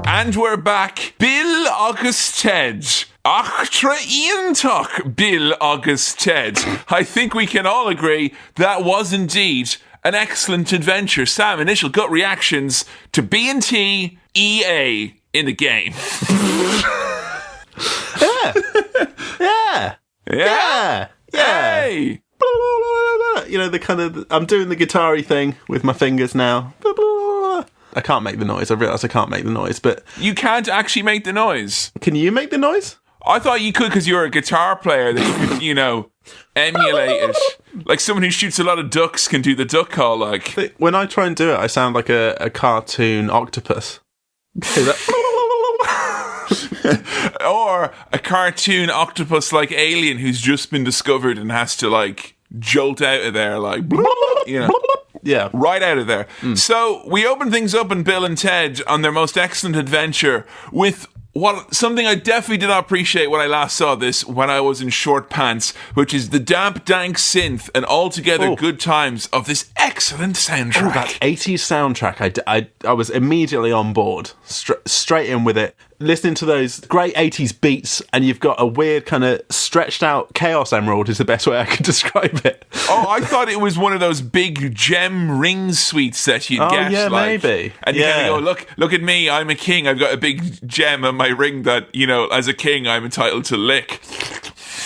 And we're back. Bill agus Ted. Achtra Iontok, Bill agus Ted. I think we can all agree that was indeed an excellent adventure. Sam, initial gut reactions to B&T EA in the game. Yeah. Hey! You know, the kind of... I'm doing the guitar-y thing with my fingers now. I can't make the noise. I realise I can't make the noise, but... You can't actually make the noise. Can you make the noise? I thought you could because you're a guitar player that you could, emulate it. Like someone who shoots a lot of ducks can do the duck call, like. When I try and do it, I sound like a cartoon octopus. Or a cartoon octopus like Alien who's just been discovered and has to, like, jolt out of there, like, Yeah. right out of there. So we open things up in Bill and Ted on their most excellent adventure with something I definitely did not appreciate when I last saw this when I was in short pants, which is the damp, dank synth and altogether good times of this excellent soundtrack. That 80s soundtrack, I was immediately on board, straight in with it. Listening to those great 80s beats, and you've got a weird kind of stretched out Chaos Emerald is the best way I could describe it. Oh, I thought it was one of those big gem ring suites that you'd get. Yeah, like, maybe. And you kind of go, look at me, I'm a king. I've got a big gem on my ring that, as a king, I'm entitled to lick.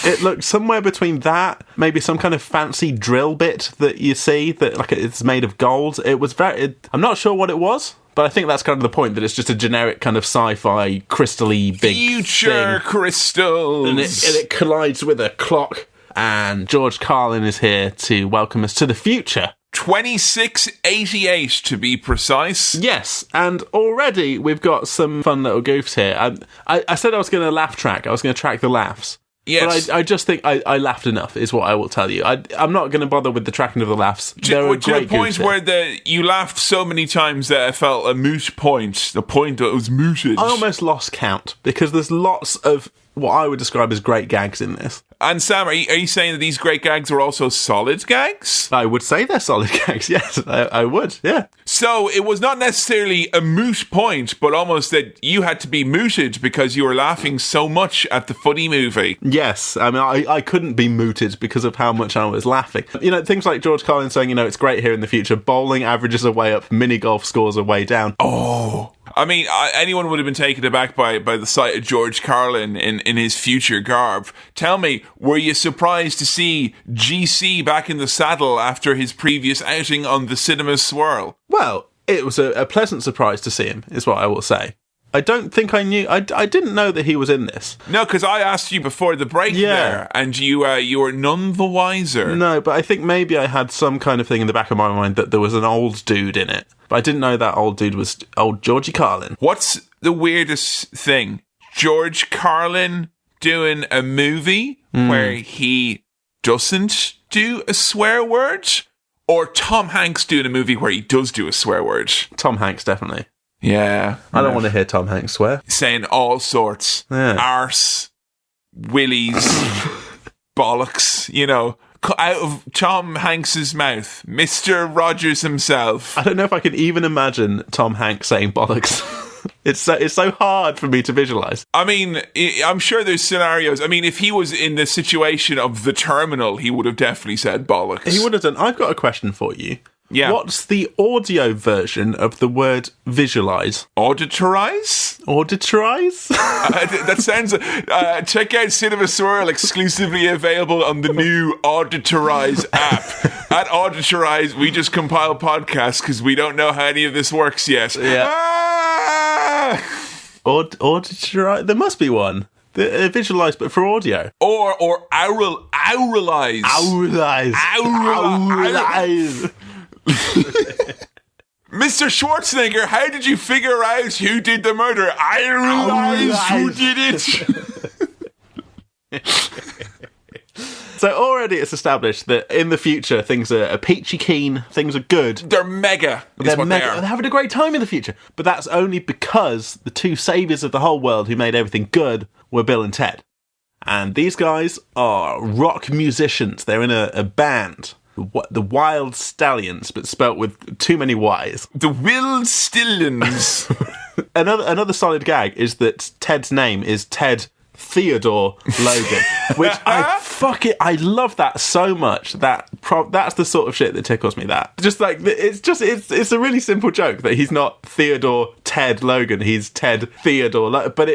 It looked somewhere between that, maybe some kind of fancy drill bit that you see that like it's made of gold. It was I'm not sure what it was, but I think that's kind of the point, that it's just a generic kind of sci-fi crystal-y big future thing. Crystals. And it collides with a clock, and George Carlin is here to welcome us to the future. 2688 to be precise. Yes, and already we've got some fun little goofs here. I said I was going to laugh track. I was going to track the laughs. Yes. But I just think I laughed enough, is what I will tell you. I'm not going to bother with the tracking of the laughs. There are to the point where you laughed so many times that I felt a moot point. The point that was mooted. I almost lost count, because there's lots of what I would describe as great gags in this. And Sam, are you saying that these great gags are also solid gags? I would say they're solid gags, yes. I would, yeah. So it was not necessarily a moot point, but almost that you had to be mooted because you were laughing so much at the funny movie. Yes, I mean, I couldn't be mooted because of how much I was laughing. Things like George Carlin saying, it's great here in the future, bowling averages are way up, mini golf scores are way down. Oh, I mean, anyone would have been taken aback by the sight of George Carlin in his future garb. Tell me, were you surprised to see GC back in the saddle after his previous outing on the Cinema Swirl? Well, it was a pleasant surprise to see him, is what I will say. I don't think I knew... I didn't know that he was in this. No, because I asked you before the break there, and you were none the wiser. No, but I think maybe I had some kind of thing in the back of my mind that there was an old dude in it. But I didn't know that old dude was old Georgie Carlin. What's the weirdest thing? George Carlin doing a movie where he doesn't do a swear word? Or Tom Hanks doing a movie where he does do a swear word? Tom Hanks, definitely. Yeah. I don't want to hear Tom Hanks swear. Saying all sorts. Yeah. Arse, willies, bollocks, out of Tom Hanks's mouth. Mr. Rogers himself. I don't know if I can even imagine Tom Hanks saying bollocks. It's so hard for me to visualise. I mean, I'm sure there's scenarios. I mean, if he was in the situation of The Terminal, he would have definitely said bollocks. He would have done. I've got a question for you. Yeah. What's the audio version of the word visualise? Auditorize? Auditorize? That sounds... check out Cinema Swirl, exclusively available on the new Auditorize app. At Auditorize, we just compile podcasts because we don't know how any of this works yet. Yeah. Auditorize? There must be one. Visualise, but for audio. Or auralize. Auralize. Auralize. Mr. Schwarzenegger, how did you figure out who did the murder? I realize who did it. So already it's established that in the future things are peachy keen, things are good. They're mega. They're having a great time in the future. But that's only because the two saviours of the whole world who made everything good were Bill and Ted. And these guys are rock musicians. They're in a band. The Wild Stallions, but spelt with too many Y's. The Will Stillions. Another solid gag is that Ted's name is Ted Theodore Logan, which I love that so much. That's the sort of shit that tickles me. That just like it's a really simple joke that he's not Theodore Ted Logan, he's Ted Theodore. But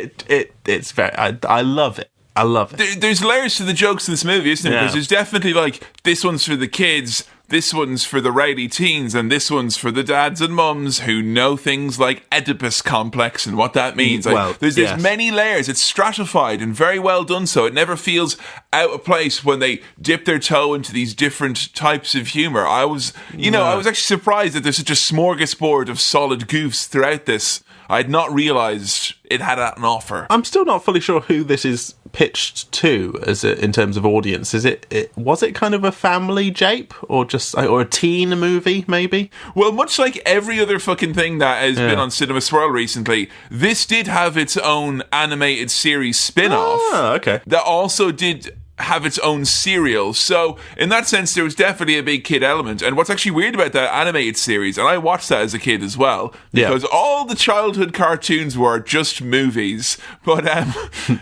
it's very I love it. I love it. There's layers to the jokes in this movie, isn't there? Because there's definitely like, this one's for the kids, this one's for the rowdy teens, and this one's for the dads and mums who know things like Oedipus complex and what that means. Like, there's many layers. It's stratified and very well done so. It never feels out of place when they dip their toe into these different types of humour. I was actually surprised that there's such a smorgasbord of solid goofs throughout this. I had not realised it had an offer. I'm still not fully sure who this is pitched to in terms of audience. Was it kind of a family jape or a teen movie maybe? Well, much like every other fucking thing that has been on Cinema Swirl recently, this did have its own animated series spin-off. Okay. That also did have its own serial. So in that sense, there was definitely a big kid element. And what's actually weird about that animated series, and I watched that as a kid as well, because all the childhood cartoons were just movies, but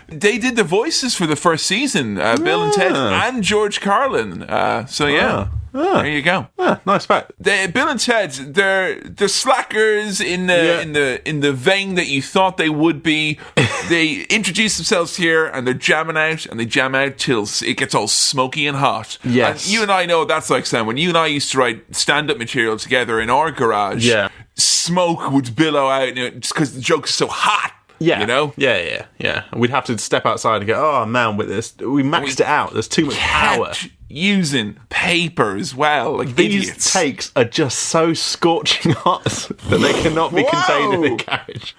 they did the voices for the first season, Bill and Ted and George Carlin. There you go. Nice fact. Bill and Ted, they're slackers in the vein that you thought they would be. They introduce themselves here and they're jamming out, and they jam out till it gets all smoky and hot. Yes. And you and I know what that's like, Sam. When you and I used to write stand-up material together in our garage, smoke would billow out just because the joke is so hot. Yeah. You know? Yeah. And we'd have to step outside and go, oh man, with this, we maxed it out. There's too much power. Using paper as well, like these idiots. Takes are just so scorching hot that they cannot be contained in a garage.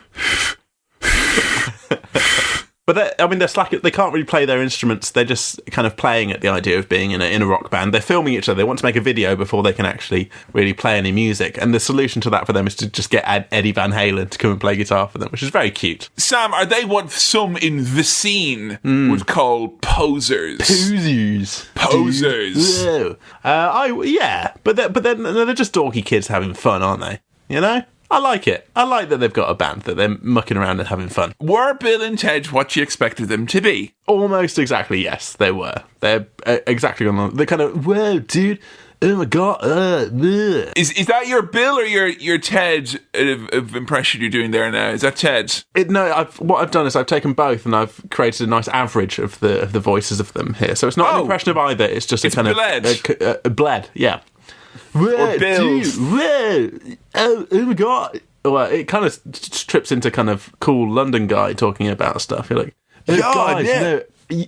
But they're slack. They can't really play their instruments. They're just kind of playing at the idea of being in a rock band. They're filming each other. They want to make a video before they can actually really play any music. And the solution to that for them is to just get Eddie Van Halen to come and play guitar for them, which is very cute. Sam, are they what some in the scene would call posers? Posers. But they're just dorky kids having fun, aren't they? You know? I like it. I like that they've got a band, that they're mucking around and having fun. Were Bill and Ted what you expected them to be? Almost exactly, yes, they were. They're exactly on the kind of, whoa, dude, oh my god, Is that your Bill or your Ted of impression you're doing there now? Is that Ted? What I've done is I've taken both and I've created a nice average of the voices of them here. So it's not an impression of either, it's just a kind of bled, yeah. Whoa, Bills. Whoa, oh my god. Well, it kind of trips into kind of cool London guy talking about stuff. You're like, guys, you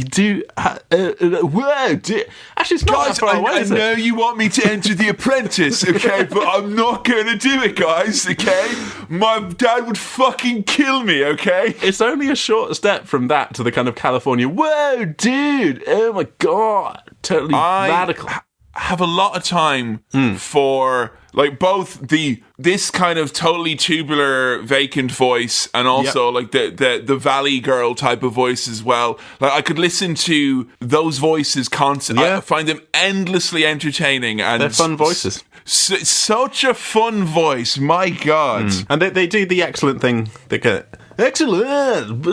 do. Whoa, dude. Actually, it's not that far away, I know you want me to enter The Apprentice, okay, but I'm not going to do it, guys, okay? My dad would fucking kill me, okay? It's only a short step from that to the kind of California, whoa, dude, oh my god, totally radical. Have a lot of time for like both this kind of totally tubular vacant voice and also like the Valley Girl type of voice as well. Like I could listen to those voices constantly. I find them endlessly entertaining and they're fun voices. Such a fun voice, my god. And they do the excellent thing. They get excellent.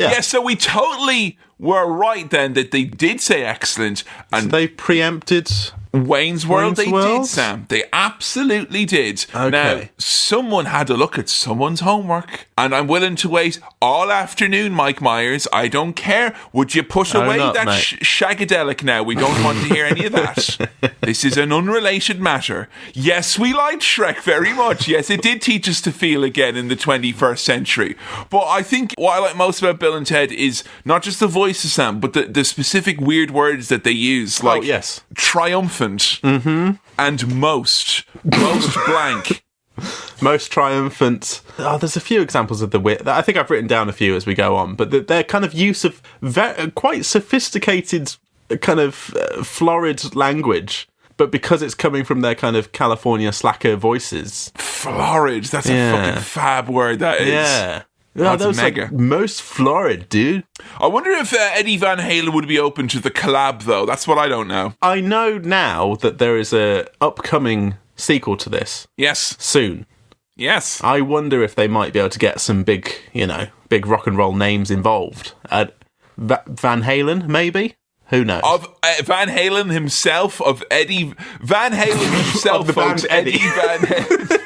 Yeah, so we totally were right then that they did say excellent, and so they preempted Wayne's World. They did, Sam. They absolutely did. Okay. Now, someone had to look at someone's homework, and I'm willing to wait all afternoon, Mike Myers. I don't care. Would you put away that shagadelic now? We don't want to hear any of that. This is an unrelated matter. Yes, we liked Shrek very much. Yes, it did teach us to feel again in the 21st century. But I think what I like most about Bill and Ted is not just the voices, Sam, but the specific weird words that they use, like triumphant and most blank. Most triumphant. Oh, there's a few examples of the weird. I think I've written down a few as we go on, but their kind of use of quite sophisticated, kind of florid language. But because it's coming from their kind of California slacker voices. Florid, that's a fucking fab word, that is. Yeah. Oh, that was mega. Like most florid, dude. I wonder if Eddie Van Halen would be open to the collab, though. That's what I don't know. I know now that there is a upcoming sequel to this. Yes. Soon. Yes. I wonder if they might be able to get some big rock and roll names involved. Van Halen, maybe? Who knows? Of Van Halen himself, of Eddie Van Halen himself, Of the band folks, Eddie Van Halen.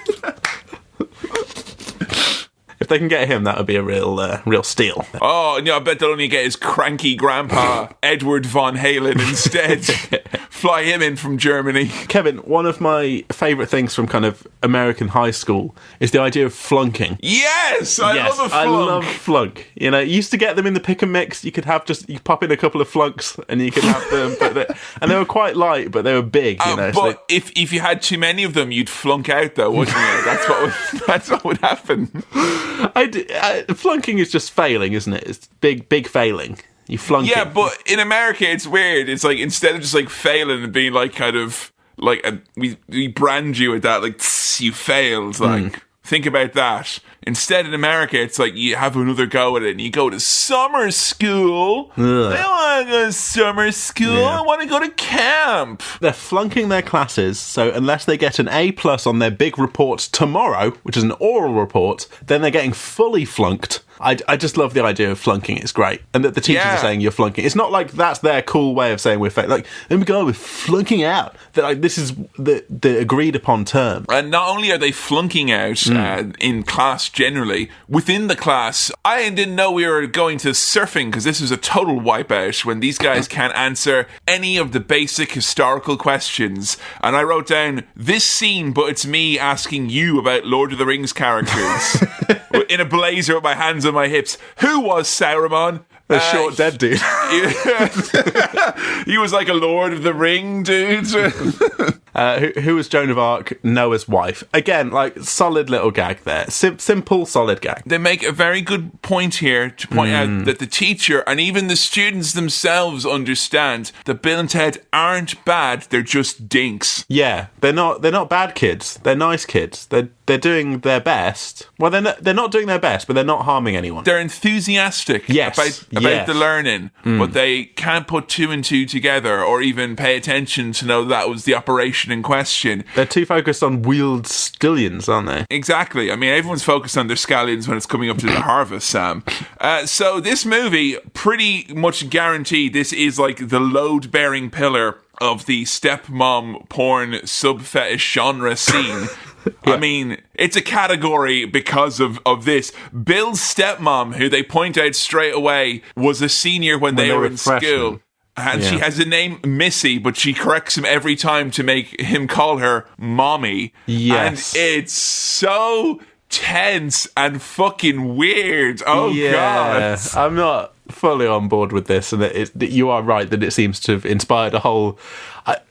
If they can get him, that would be a real steal. Oh, no, I bet they'll only get his cranky grandpa, Edward Von Halen, instead. Fly him in from Germany. Kevin, one of my favourite things from kind of American high school is the idea of flunking. Yes! I love a flunk. I love flunk. You know, you used to get them in the pick and mix. You could have you pop in a couple of flunks and you could have them. And they were quite light, but they were big, you know. But if you had too many of them, you'd flunk out, though, wouldn't you? That's what would happen. Flunking is just failing, isn't it? It's big failing. You flunk it. Yeah, but in America, it's weird. It's like, instead of just like failing and being like kind of like we brand you with that, like, you failed. Like, think about that. Instead, in America, it's like you have another go at it and you go to summer school. I don't want to go to summer school. Yeah. I want to go to camp. They're flunking their classes, so unless they get an A+ on their big report tomorrow, which is an oral report, then they're getting fully flunked. I just love the idea of flunking. It's great. And that the teachers are saying you're flunking. It's not like that's their cool way of saying we're fake. Like, oh my God, we're flunking out. That like, this is the agreed upon term. And not only are they flunking out in class generally, within the class, I didn't know we were going to surfing because this was a total wipeout when these guys can't answer any of the basic historical questions. And I wrote down this scene, but it's me asking you about Lord of the Rings characters in a blazer with my hands on my hips. Who was Sauron? The short dead dude. He was like a Lord of the Ring dude. Who was Joan of Arc? Noah's wife. Again, like, solid little gag there. Simple, solid gag. They make a very good point here to point out that the teacher and even the students themselves understand that Bill and Ted aren't bad, they're just dinks. Yeah, they're not bad kids. They're nice kids. They're doing their best. Well, they're not doing their best, but they're not harming anyone. They're enthusiastic about the learning, but they can't put two and two together or even pay attention to know that was the operation in question. They're too focused on wheeled stallions, aren't they? Exactly. I mean, everyone's focused on their scallions when it's coming up to the harvest, Sam. So this movie, pretty much guaranteed, this is like the load-bearing pillar of the stepmom porn sub-fetish genre scene. I mean, it's a category because of this. Bill's stepmom, who they point out straight away, was a senior when they were in school. And she has the name Missy, but she corrects him every time to make him call her Mommy. Yes. And it's so tense and fucking weird. Oh, God. I'm not fully on board with this, and you are right that it seems to have inspired a whole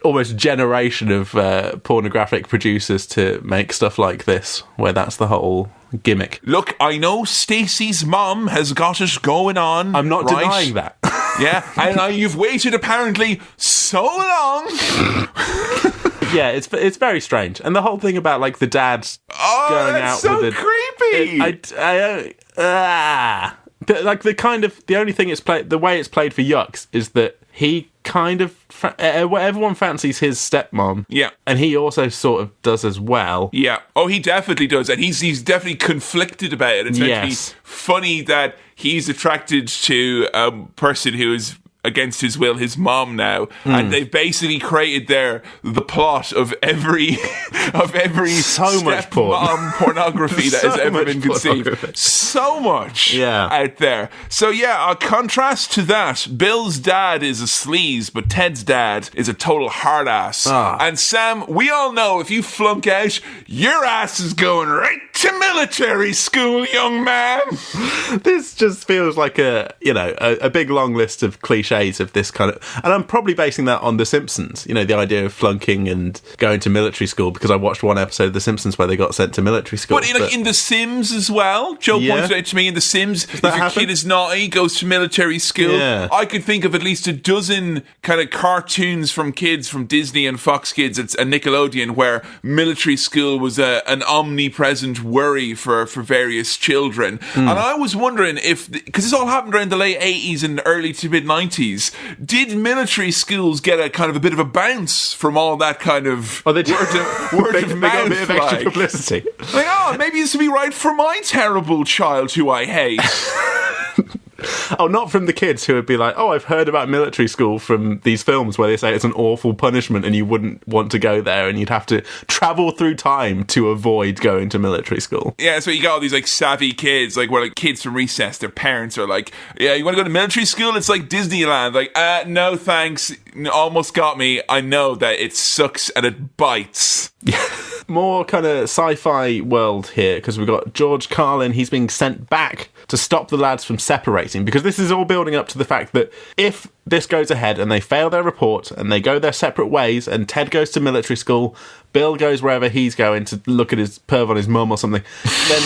almost generation of pornographic producers to make stuff like this, where that's the whole gimmick. Look, I know Stacey's mom has got it going on. I'm not denying that. Yeah, and you've waited apparently so long. Yeah, it's very strange, and the whole thing about like the dad going out so with creepy. But like the only thing the way it's played for Yucks is that he kind of everyone fancies his stepmom. Yeah, and he also sort of does as well. Yeah. Oh, he definitely does, and he's definitely conflicted about it. It's meant to be funny that he's attracted to a person who is against his will, his mom now, and they've basically created the plot of every so much pornography that has ever been conceived. So much out there. So a contrast to that, Bill's dad is a sleaze, but Ted's dad is a total hard ass. And Sam, we all know if you flunk out, your ass is going right to military school, young man. This just feels like a big long list of cliches of this kind of, and I'm probably basing that on The Simpsons, the idea of flunking and going to military school, because I watched one episode of The Simpsons where they got sent to military school. But in The Sims as well, Joe pointed out to me in The Sims, if your kid is naughty, goes to military school. I could think of at least a dozen kind of cartoons from kids from Disney and Fox Kids and Nickelodeon where military school was an omnipresent worry for various children. And I was wondering if, because this all happened around the late 80s and early to mid 90s, did military schools get a kind of a bit of a bounce from all that kind of word of they mouth? got a bit of extra publicity. Like, oh, maybe this would be right for my terrible child who I hate. Oh, not from the kids who would be like, oh, I've heard about military school from these films where they say it's an awful punishment and you wouldn't want to go there and you'd have to travel through time to avoid going to military school. Yeah, so you got all these like savvy kids, like where like kids from recess, their parents are like, yeah, you want to go to military school? It's like Disneyland. Like, no thanks. Almost got me. I know that it sucks and it bites. More kind of sci-fi world here, because we've got George Carlin. He's being sent back to stop the lads from separating, because this is all building up to the fact that if this goes ahead and they fail their report and they go their separate ways and Ted goes to military school, Bill goes wherever he's going to look at his perv on his mum or something, then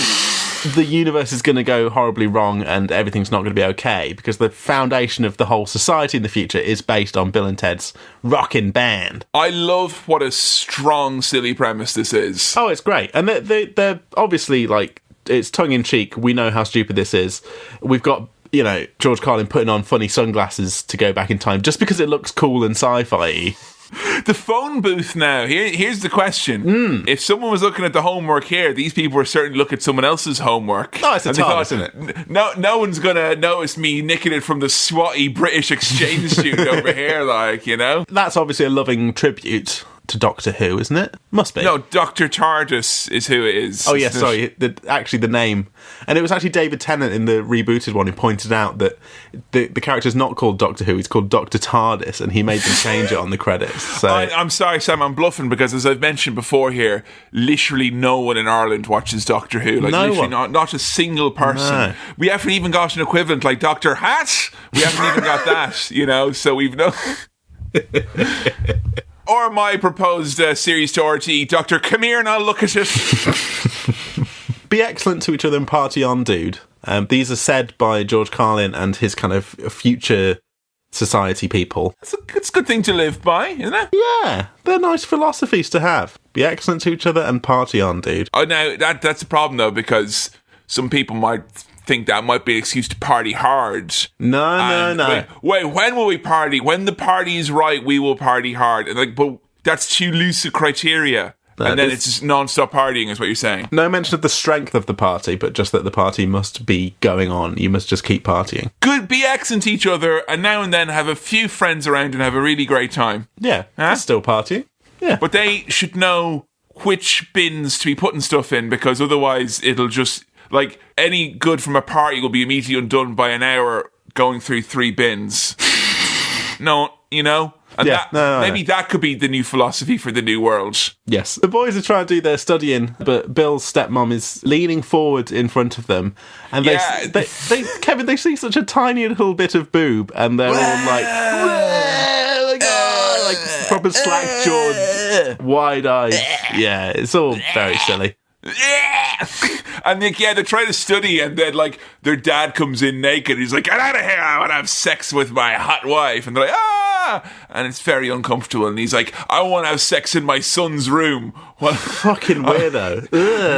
the universe is going to go horribly wrong and everything's not going to be okay, because the foundation of the whole society in the future is based on Bill and Ted's rockin' band. I love what a strong, silly premise this is. Oh, it's great. And they're obviously, like, it's tongue-in-cheek. We know how stupid this is. We've got, you know, George Carlin putting on funny sunglasses to go back in time just because it looks cool and sci-fi-y. The phone booth now. Here's the question. If someone was looking at the homework here, these people were certainly looking at someone else's homework. Oh, it's a TARDIS, isn't it? No one's going to notice me nicking it from the swatty British exchange student over here, like, you know? That's obviously a loving tribute to Doctor Who, isn't it? Must be. No, Dr. TARDIS is who it is. Oh, yes, sorry. Actually, the name. And it was actually David Tennant in the rebooted one who pointed out that the character's not called Doctor Who, he's called Dr. TARDIS, and he made them change it on the credits. So I'm sorry, Sam, I'm bluffing, because as I've mentioned before here, literally no one in Ireland watches Doctor Who. Like, no literally one. not a single person. No. We haven't even got an equivalent like Dr. Hat. We haven't even got that, you know, so we've no... Or my proposed series to RT, Dr. Come here and I'll look at it. Be excellent to each other and party on, dude. These are said by George Carlin and his kind of future society people. It's a good thing to live by, isn't it? Yeah, they're nice philosophies to have. Be excellent to each other and party on, dude. Oh, now, that's a problem, though, because some people might think that might be an excuse to party hard. No. Wait, when will we party? When the party is right, we will party hard. And like, but that's too loose a criteria. And then it's just non-stop partying is what you're saying. No mention of the strength of the party, but just that the party must be going on. You must just keep partying. Good, be excellent to each other, and now and then have a few friends around and have a really great time. Yeah, that's still partying. Yeah. But they should know which bins to be putting stuff in, because otherwise it'll just... Like, any good from a party will be immediately undone by an hour going through 3 bins. No, you know? And yeah, maybe that could be the new philosophy for the new world. Yes. The boys are trying to do their studying, but Bill's stepmom is leaning forward in front of them. And they Kevin, they see such a tiny little bit of boob, and they're all like proper slack-jawed, wide-eyed. Yeah, it's all very silly. And they're trying to study, and then like their dad comes in naked. He's like, "Get out of here! I want to have sex with my hot wife." And they're like, "Ah!" And it's very uncomfortable. And he's like, "I want to have sex in my son's room." Well, fucking weirdo.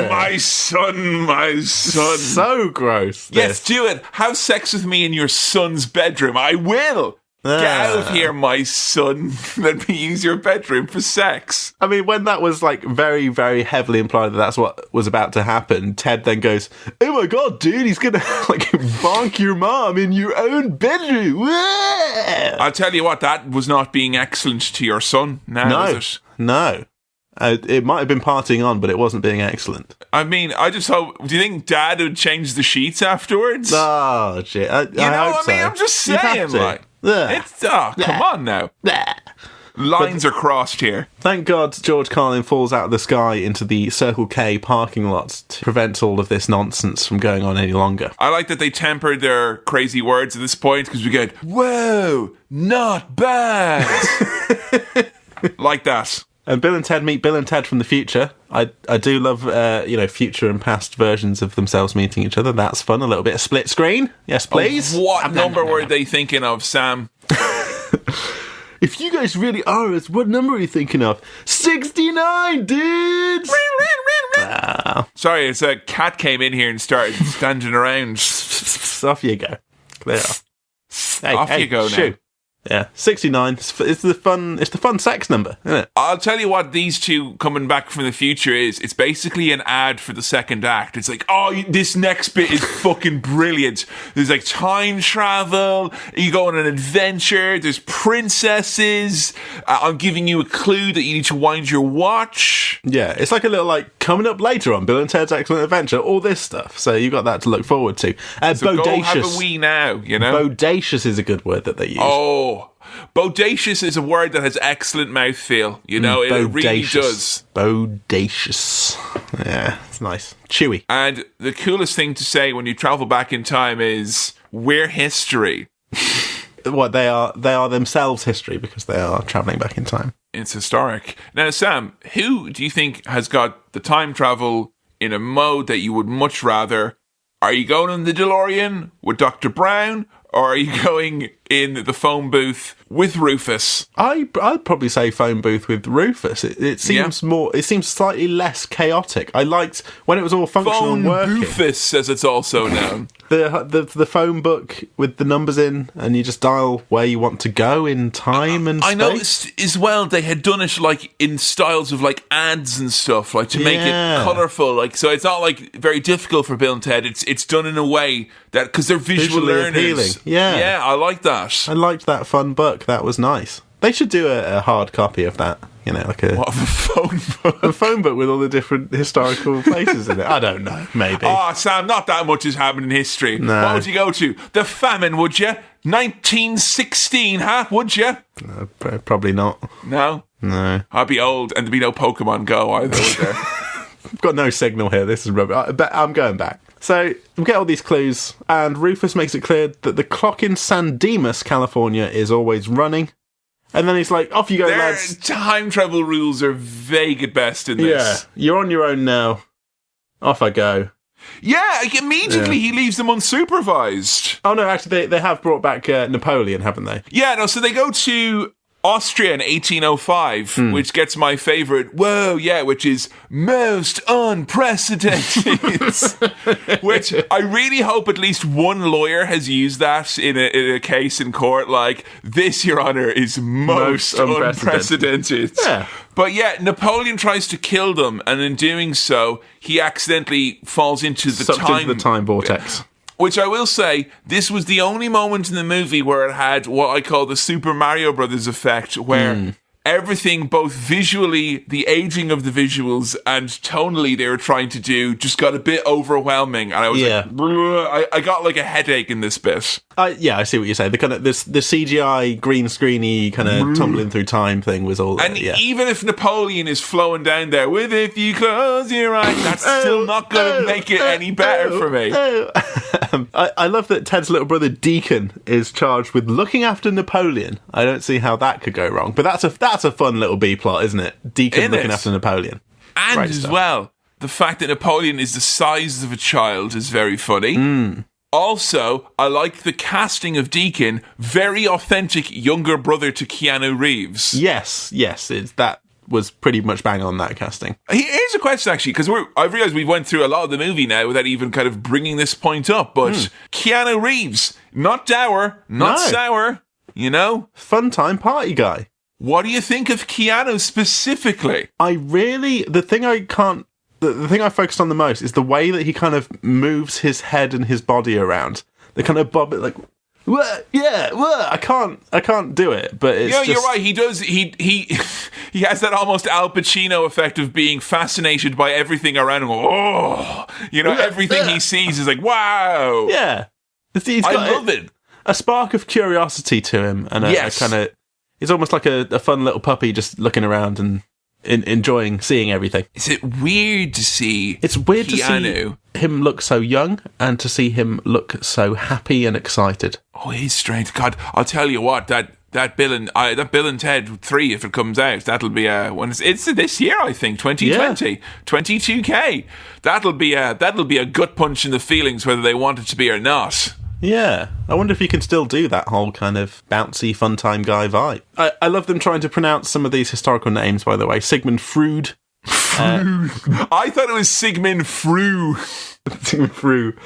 My son. So gross. Yes, do it. Have sex with me in your son's bedroom. I will. Get out of here, my son. Let me use your bedroom for sex. I mean, when that was like very, very heavily implied that that's what was about to happen, Ted then goes, "Oh my god, dude, he's gonna like bonk your mom in your own bedroom." I'll tell you what, that was not being excellent to your son. Was it? No. It might have been partying on, but it wasn't being excellent. I mean, I just hope... Do you think Dad would change the sheets afterwards? Oh, shit. I hope so. I'm just saying, like... It's... come on now. Lines are crossed here. Thank God George Carlin falls out of the sky into the Circle K parking lot to prevent all of this nonsense from going on any longer. I like that they tempered their crazy words at this point, because we get, "Whoa, not bad." Like that. And Bill and Ted meet Bill and Ted from the future. I do love, future and past versions of themselves meeting each other. That's fun. A little bit of split screen. Yes, please. What number were they thinking of, Sam? if you guys really are us, what number are you thinking of? 69, dudes! Sorry, it's a cat came in here and started standing around. Off you go. There. Hey, Off you go now. Yeah, 69. It's the fun sex number, isn't it? I'll tell you what these two coming back from the future is. It's basically an ad for the second act. It's like, oh, this next bit is fucking brilliant. There's like time travel. You go on an adventure. There's princesses. I'm giving you a clue that you need to wind your watch. Yeah, it's like a little like coming up later on Bill and Ted's Excellent Adventure. All this stuff. So you got that to look forward to. So go have a wee now. You know, bodacious is a good word that they use. Oh. Bodacious is a word that has excellent mouthfeel. You know, it really does. Bodacious. Yeah, it's nice. Chewy. And the coolest thing to say when you travel back in time is, we're history. What, they are themselves history because they are travelling back in time. It's historic. Now, Sam, who do you think has got the time travel in a mode that you would much rather? Are you going in the DeLorean with Dr. Brown, or are you going in the phone booth with Rufus? I'd probably say phone booth with Rufus. It seems more. It seems slightly less chaotic. I liked when it was all functional and working. Rufus, as it's also known. The phone book with the numbers in, and you just dial where you want to go in time and space. I noticed as well they had done it like in styles of like ads and stuff, like to make it colourful. Like, so it's not like very difficult for Bill and Ted. It's done in a way that, because they're visually learners. Appealing. Yeah, I like that. I liked that fun book. That was nice. They should do a hard copy of that. You know, like a phone book? A phone book with all the different historical places in it. I don't know, maybe. Oh, Sam, not that much has happened in history. No. What would you go to? The famine, would you? 1916, huh? Would you? Probably not. No? No. I'd be old, and there'd be no Pokemon Go either, would there? I've got no signal here. This is rubbish. I'm going back. So we get all these clues, and Rufus makes it clear that the clock in San Dimas, California, is always running. And then he's like, off you go, lads. Time travel rules are vague at best in this. Yeah, you're on your own now. Off I go. Yeah, immediately he leaves them unsupervised. Oh, no, actually, they have brought back Napoleon, haven't they? Yeah, no, so they go to Austria in 1805, which gets my favourite, which is most unprecedented. Which I really hope at least one lawyer has used that in a case in court, like, this, Your Honour, is most unprecedented. Yeah. But yeah, Napoleon tries to kill them, and in doing so, he accidentally falls into the time vortex. Which I will say, this was the only moment in the movie where it had what I call the Super Mario Brothers effect, where everything, both visually, the aging of the visuals, and tonally they were trying to do, just got a bit overwhelming. And I was like, I got like a headache in this bit. I see what you're saying. The kind of the CGI green screeny kind of tumbling through time thing was all. And even if Napoleon is flowing down there with "If you close your eyes," that's still not going to make it any better for me. I love that Ted's little brother Deacon is charged with looking after Napoleon. I don't see how that could go wrong. But that's a fun little B plot, isn't it? Deacon looking after Napoleon. And great as stuff. Well, the fact that Napoleon is the size of a child is very funny. Also, I like the casting of Deacon, very authentic younger brother to Keanu Reeves. Yes, that was pretty much bang on, that casting. Here's a question, actually, because I've realised we went through a lot of the movie now without even kind of bringing this point up, but Keanu Reeves, not dour, not sour, you know? Fun time party guy. What do you think of Keanu specifically? The thing I focused on the most is the way that he kind of moves his head and his body around. They kind of bob it like, I can't do it, but it's you're right. He does. He has that almost Al Pacino effect of being fascinated by everything around him. Oh, everything he sees is like, wow. Yeah, I love it. A spark of curiosity to him, and a kind of. He's almost like a fun little puppy just looking around and enjoying seeing everything. Is it weird to see It's weird Keanu? To see him look so young and to see him look so happy and excited. Oh, he's strange. God, I'll tell you what, that Bill and Ted 3, if it comes out, that'll be it's this year, I think, 2020, 22K. That'll be a gut punch in the feelings, whether they want it to be or not. Yeah, I wonder if you can still do that whole kind of bouncy, fun time guy vibe. I love them trying to pronounce some of these historical names, by the way. Sigmund Freud. I thought it was Sigmund Freud. Sigmund Freud.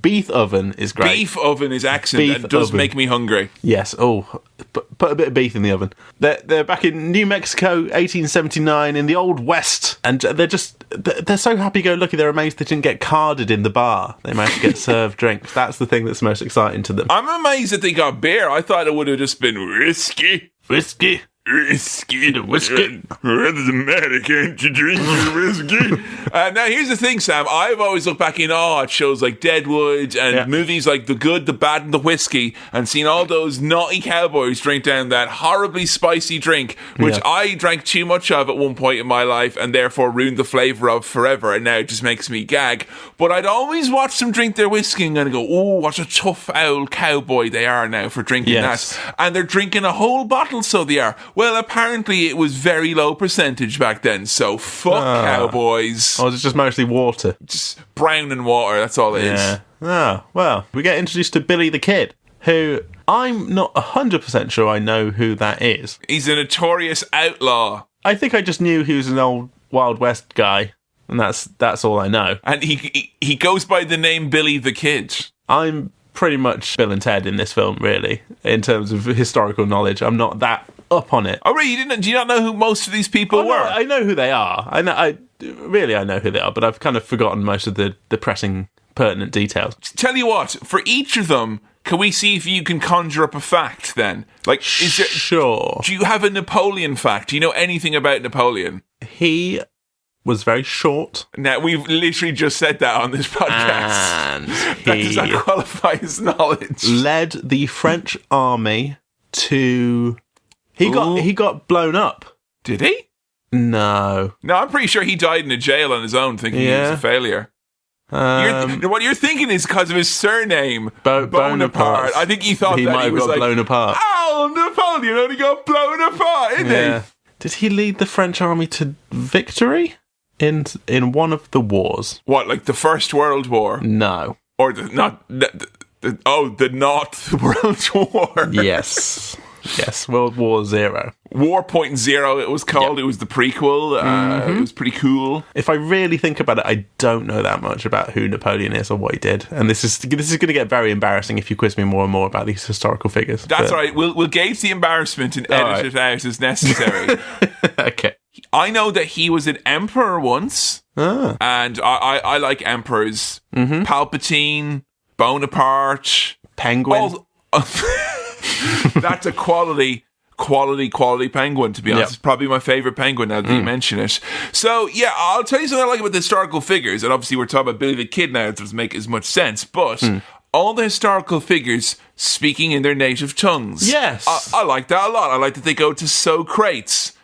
Beef oven is great. Beef oven is excellent. It does make me hungry. Yes. Oh, put a bit of beef in the oven. They're back in New Mexico, 1879, in the Old West, and they're so happy-go-lucky. They're amazed they didn't get carded in the bar. They managed to get served drinks. That's the thing that's most exciting to them. I'm amazed that they got beer. I thought it would have just been whiskey. Whiskey. Whiskey. Whiskey. What does it matter? Can't you drink your whiskey? Now, here's the thing, Sam. I've always looked back in awe at shows like Deadwood and movies like The Good, the Bad, and the Whiskey, and seen all those naughty cowboys drink down that horribly spicy drink, which I drank too much of at one point in my life and therefore ruined the flavour of forever, and now it just makes me gag. But I'd always watch them drink their whiskey and go, oh, what a tough old cowboy they are now for drinking that. And they're drinking a whole bottle, so they are. Well, apparently it was very low percentage back then, so fuck cowboys. Or is it just mostly water? Just brown and water, that's all it is. Oh, well, we get introduced to Billy the Kid, who I'm not 100% sure I know who that is. He's a notorious outlaw. I think I just knew he was an old Wild West guy, and that's all I know. And he goes by the name Billy the Kid. I'm pretty much Bill and Ted in this film, really, in terms of historical knowledge. I'm not that up on it. Oh, really? Do you not know who most of these people were? No, I know who they are. I know who they are, but I've kind of forgotten most of the pressing, pertinent details. Tell you what, for each of them, can we see if you can conjure up a fact then? Like, sure. Do you have a Napoleon fact? Do you know anything about Napoleon? He was very short. Now, we've literally just said that on this podcast. And that does not qualify as knowledge. Led the French army to... He got blown up. Did he? No. No, I'm pretty sure he died in a jail on his own thinking he was a failure. What you're thinking is because of his surname, Bonaparte. I think he thought he that might have got blown apart. Oh, Napoleon only got blown apart, didn't he? Did he lead the French army to victory in one of the wars? What, like the First World War? No. Or the North World War? Yes. Yes, World War Zero. War.0 it was called. It was the prequel. It was pretty cool. If I really think about it, I don't know that much about who Napoleon is or what he did. And this is going to get very embarrassing if you quiz me more and more about these historical figures. That's all right. We'll gauge the embarrassment and edit it out as necessary. Okay. I know that he was an emperor once. And I like emperors. Palpatine, Bonaparte. Penguin. That's a quality penguin, to be honest. It's probably my favourite penguin now that you mention it. So, yeah, I'll tell you something I like about the historical figures. And obviously we're talking about Billy the Kid now. It doesn't make as much sense. But all the historical figures speaking in their native tongues. Yes. I like that a lot. I like that they go to Socrates,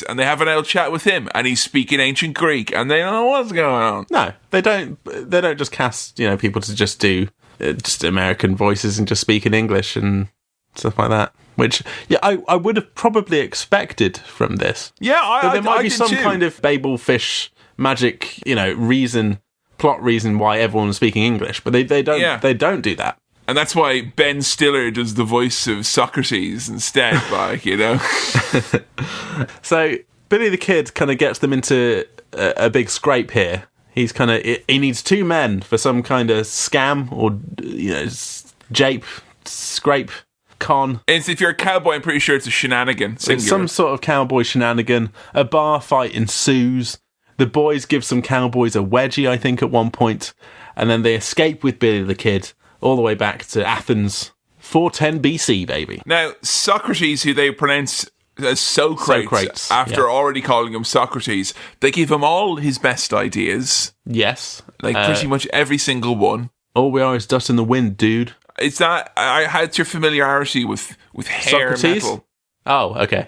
and they have an old chat with him, and he's speaking ancient Greek, and they don't know what's going on. No, they don't just cast, people to just do just American voices and just speak in English and stuff like that. Which, I would have probably expected from this. Yeah, there might be some kind of Babel fish magic, plot reason why everyone was speaking English, but they don't. They don't do that. And that's why Ben Stiller does the voice of Socrates instead, So Billy the Kid kind of gets them into a big scrape here. He's he needs two men for some kind of scam or jape, scrape, con. And if you're a cowboy, I'm pretty sure it's a shenanigan. It's some sort of cowboy shenanigan. A bar fight ensues. The boys give some cowboys a wedgie, I think, at one point, and then they escape with Billy the Kid all the way back to Athens, 410 BC, baby. Now, Socrates, who they pronounce as Socrates, after already calling him Socrates, they give him all his best ideas. Yes. Pretty much every single one. All we are is dust in the wind, dude. It's that, I had your familiarity with hair Socrates? metal. Oh, okay.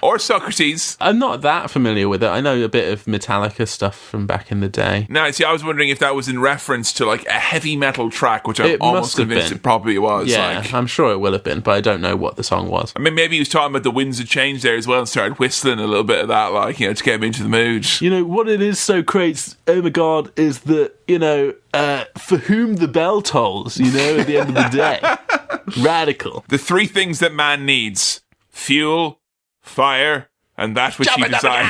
Or Socrates. I'm not that familiar with it. I know a bit of Metallica stuff from back in the day. Now, see, I was wondering if that was in reference to like a heavy metal track, which I'm It almost must have convinced been. it probably was. Yeah, Like, I'm sure it will have been, but I don't know what the song was. I mean, maybe he was talking about the winds of change there as well and started whistling a little bit of that, like, you know, to get him into the mood. You know, what it is so great, oh my god, is that, you know, for whom the bell tolls, you know, at the end of the day. Radical. The three things that man needs: fuel, fire, and that which he desires.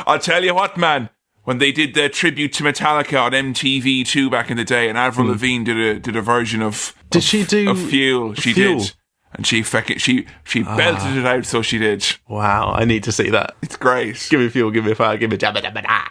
I'll tell you what, man. When they did their tribute to Metallica on MTV2 back in the day, and Avril Lavigne did a version of she do of Fuel? She Fuel? did, and she belted it out. So she did. Wow, I need to see that. It's great. Give me fuel, give me fire, give me jabba dabba da.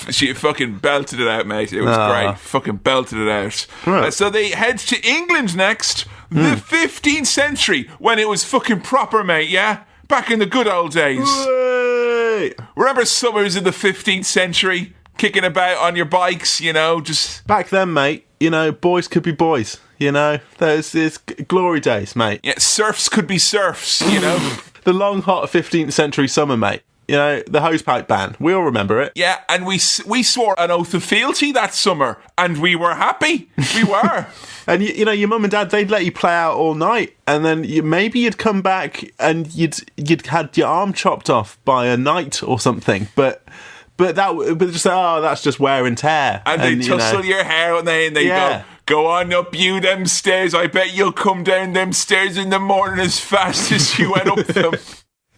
She fucking belted it out, mate. It was great. Fucking belted it out. Right. So they head to England next, the 15th century, when it was fucking proper, mate, yeah? Back in the good old days. Hey. Remember summers in the 15th century? Kicking about on your bikes, you know, just... Back then, mate, you know, boys could be boys, you know? It's glory days, mate. Yeah, serfs could be serfs, you know? The long, hot 15th century summer, mate. You know, the hosepipe ban. We all remember it. Yeah, and we swore an oath of fealty that summer, and we were happy. We were. And, you know, your mum and dad, they'd let you play out all night, and then maybe you'd come back and you'd had your arm chopped off by a knight or something, but just say, oh, that's just wear and tear. And they tussle your hair and they go on up you them stairs. I bet you'll come down them stairs in the morning as fast as you went up them.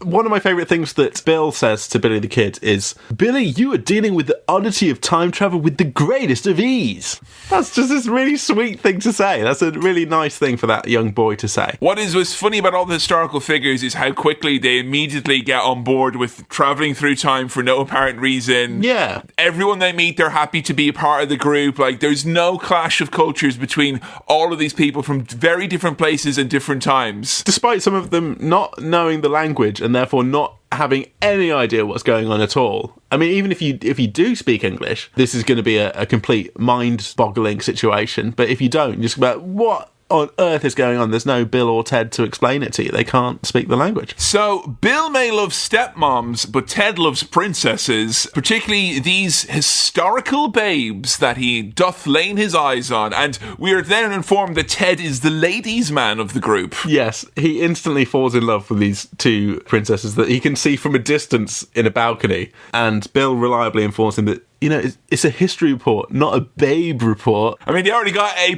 One of my favourite things that Bill says to Billy the Kid is, Billy, you are dealing with the oddity of time travel with the greatest of ease. That's just this really sweet thing to say. That's a really nice thing for that young boy to say. What is what's funny about all the historical figures is how quickly they immediately get on board with travelling through time for no apparent reason. Yeah. Everyone they meet, they're happy to be a part of the group. Like, there's no clash of cultures between all of these people from very different places and different times. Despite some of them not knowing the language and therefore not having any idea what's going on at all. I mean, even if you do speak English, this is going to be a complete mind-boggling situation. But if you don't, you're just about, what on earth is going on? There's no Bill or Ted to explain it to you. They can't speak the language. So, Bill may love stepmoms, but Ted loves princesses, particularly these historical babes that he doth lay his eyes on. And we are then informed that Ted is the ladies' man of the group. Yes, he instantly falls in love with these two princesses that he can see from a distance in a balcony. And Bill reliably informs him that, you know, it's a history report, not a babe report. I mean, they already got A+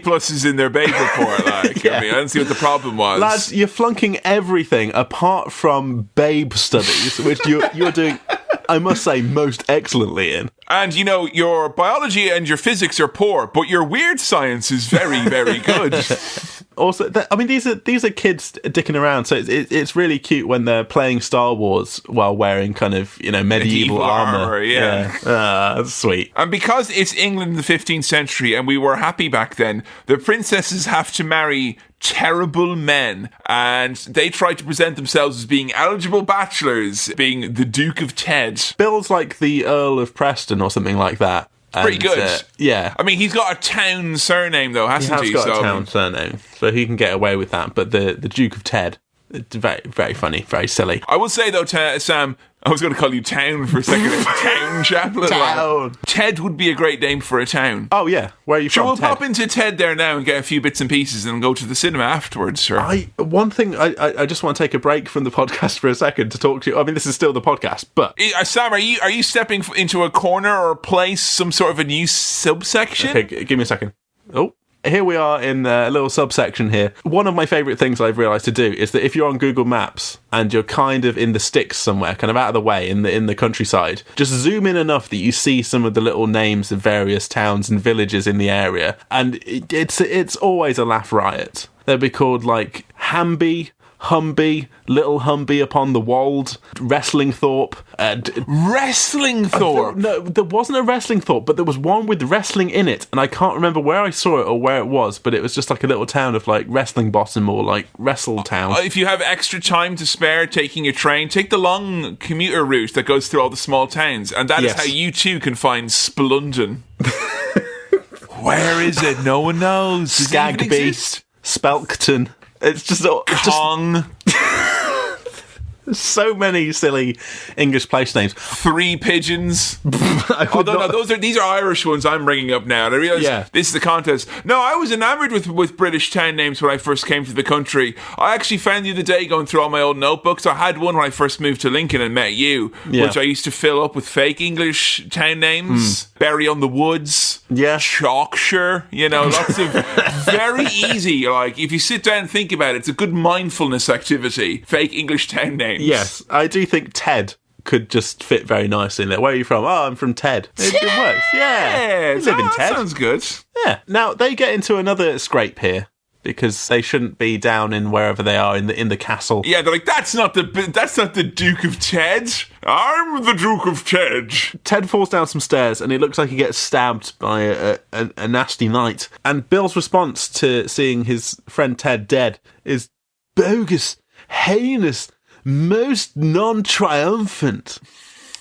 in their babe report, like. Yeah. I mean, I don't see what the problem was. Lads, you're flunking everything apart from babe studies, which you're doing, I must say, most excellently in. And, you know, your biology and your physics are poor, but your weird science is very, very good. Also, I mean, these are kids dicking around, so it's really cute when they're playing Star Wars while wearing kind of, you know, medieval armor. Yeah. That's sweet. And because it's England in the 15th century and we were happy back then, the princesses have to marry terrible men, and they try to present themselves as being eligible bachelors, being the Duke of Ted. Bill's like the Earl of Preston or something like that. Pretty good. Yeah. I mean, he's got a town surname, though, hasn't he? He's got a town surname, so he can get away with that. But the Duke of Ted, it's very, very funny, very silly. I will say, though, Sam, I was going to call you Town for a second. Town Chaplain. Town. Ted would be a great name for a town. Oh, yeah. Where are you Sure, from, we'll Ted? pop into Ted there now and get a few bits and pieces and go to the cinema afterwards, sure. One thing, I just want to take a break from the podcast for a second to talk to you. I mean, this is still the podcast, but... Sam, are you stepping into a corner or a place, some sort of a new subsection? Okay, give me a second. Oh, here we are in a little subsection here. One of my favourite things I've realised to do is that if you're on Google Maps and you're kind of in the sticks somewhere, kind of out of the way in the countryside, just zoom in enough that you see some of the little names of various towns and villages in the area, and it's always a laugh riot. They'll be called like Hamby, Humby, Little Humby upon the Wold, Wrestlingthorpe. Wrestlingthorpe? No, there wasn't a Wrestlingthorpe, but there was one with wrestling in it, and I can't remember where I saw it or where it was, but it was just like a little town of like Wrestling Bottom or like Wrestle Town. If you have extra time to spare taking a train, take the long commuter route that goes through all the small towns, and that is how you too can find Splundon. Where is it? No one knows. Skagby, Spelkton. It's just Kong. So many silly English place names. 3 Pigeons. Although no, these are Irish ones I'm bringing up now. And I realise this is the contest. No, I was enamoured with British town names when I first came to the country. I actually found the other day going through all my old notebooks. I had one when I first moved to Lincoln and met you, which I used to fill up with fake English town names. Bury on the Woods. Yeah. Chalkshire. Lots of very easy. Like, if you sit down and think about it, it's a good mindfulness activity. Fake English town names. Yes, I do think Ted could just fit very nicely in there. Where are you from? Oh, I'm from Ted. It works. Yeah. You live in Ted. Sounds good. Yeah. Now, they get into another scrape here, because they shouldn't be down in wherever they are in the castle. Yeah, they're like, that's not the Duke of Ted. I'm the Duke of Ted. Ted falls down some stairs and it looks like he gets stabbed by a nasty knight. And Bill's response to seeing his friend Ted dead is bogus, heinous, most non-triumphant.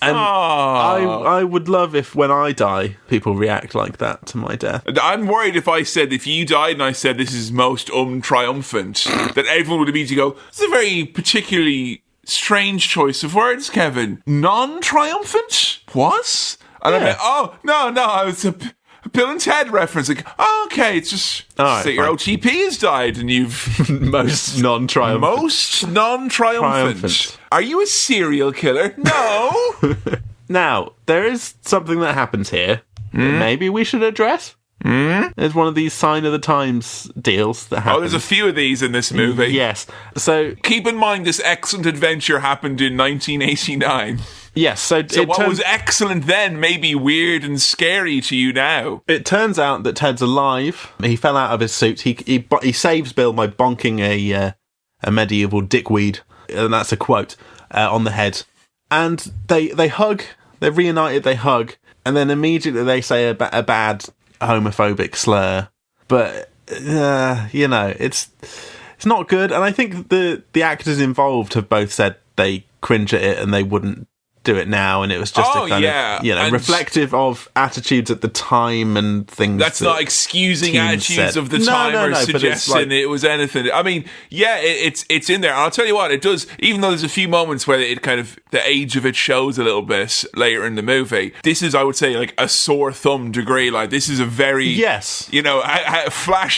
And I would love if, when I die, people react like that to my death. I'm worried if you died and I said this is most triumphant, that everyone would immediately go, it's a very particularly strange choice of words, Kevin. Non-triumphant? What? And I'm like, no, it's a Bill and Ted reference. Like, okay, it's just that your OTP has died and you've... Most non-triumphant. Most non-triumphant. Are you a serial killer? No. Now, there is something that happens here that maybe we should address. There's one of these sign of the times deals that happen. Oh, there's a few of these in this movie. Yes. So keep in mind this excellent adventure happened in 1989. Yes, so what was excellent then may be weird and scary to you now. It turns out that Ted's alive. He fell out of his suit. He saves Bill by bonking a medieval dickweed, and that's a quote, on the head. And they hug. They're reunited. They hug, and then immediately they say a bad homophobic slur. But it's not good. And I think the actors involved have both said they cringe at it and they wouldn't do it now, and it was just and reflective of attitudes at the time and things. That's not excusing attitudes of the time or suggesting it was anything. I mean, it's in there. And I'll tell you what, it does. Even though there's a few moments where it kind of the age of it shows a little bit later in the movie. This is, I would say, like a sore thumb degree. Like this is a very flash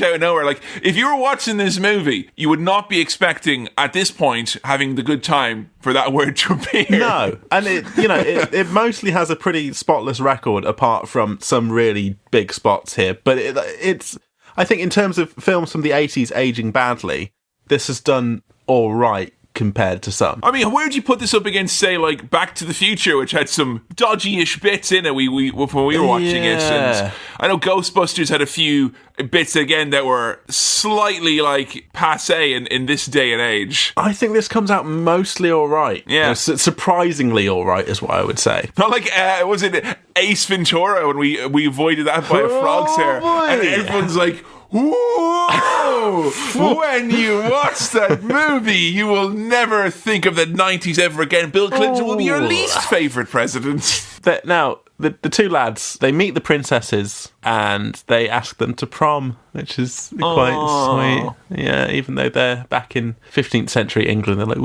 out of nowhere. Like if you were watching this movie, you would not be expecting at this point having the good time for that word to appear. No, and it mostly has a pretty spotless record apart from some really big spots here. But it's, I think in terms of films from the 80s aging badly, this has done all right compared to some. I mean, where would you put this up against, say, like Back to the Future, which had some dodgy-ish bits in it when we were watching it? And I know Ghostbusters had a few bits, again, that were slightly, like, passé in this day and age. I think this comes out mostly all right. Yeah. Surprisingly all right is what I would say. Not like, was it Ace Ventura when we avoided that by a frog's hair? Boy. And everyone's like, whoa! When you watch that movie, you will never think of the 90s ever again. Bill Clinton will be your least favourite president. Now, the two lads, they meet the princesses and they ask them to prom, which is quite sweet. Yeah, even though they're back in 15th century England, they're like,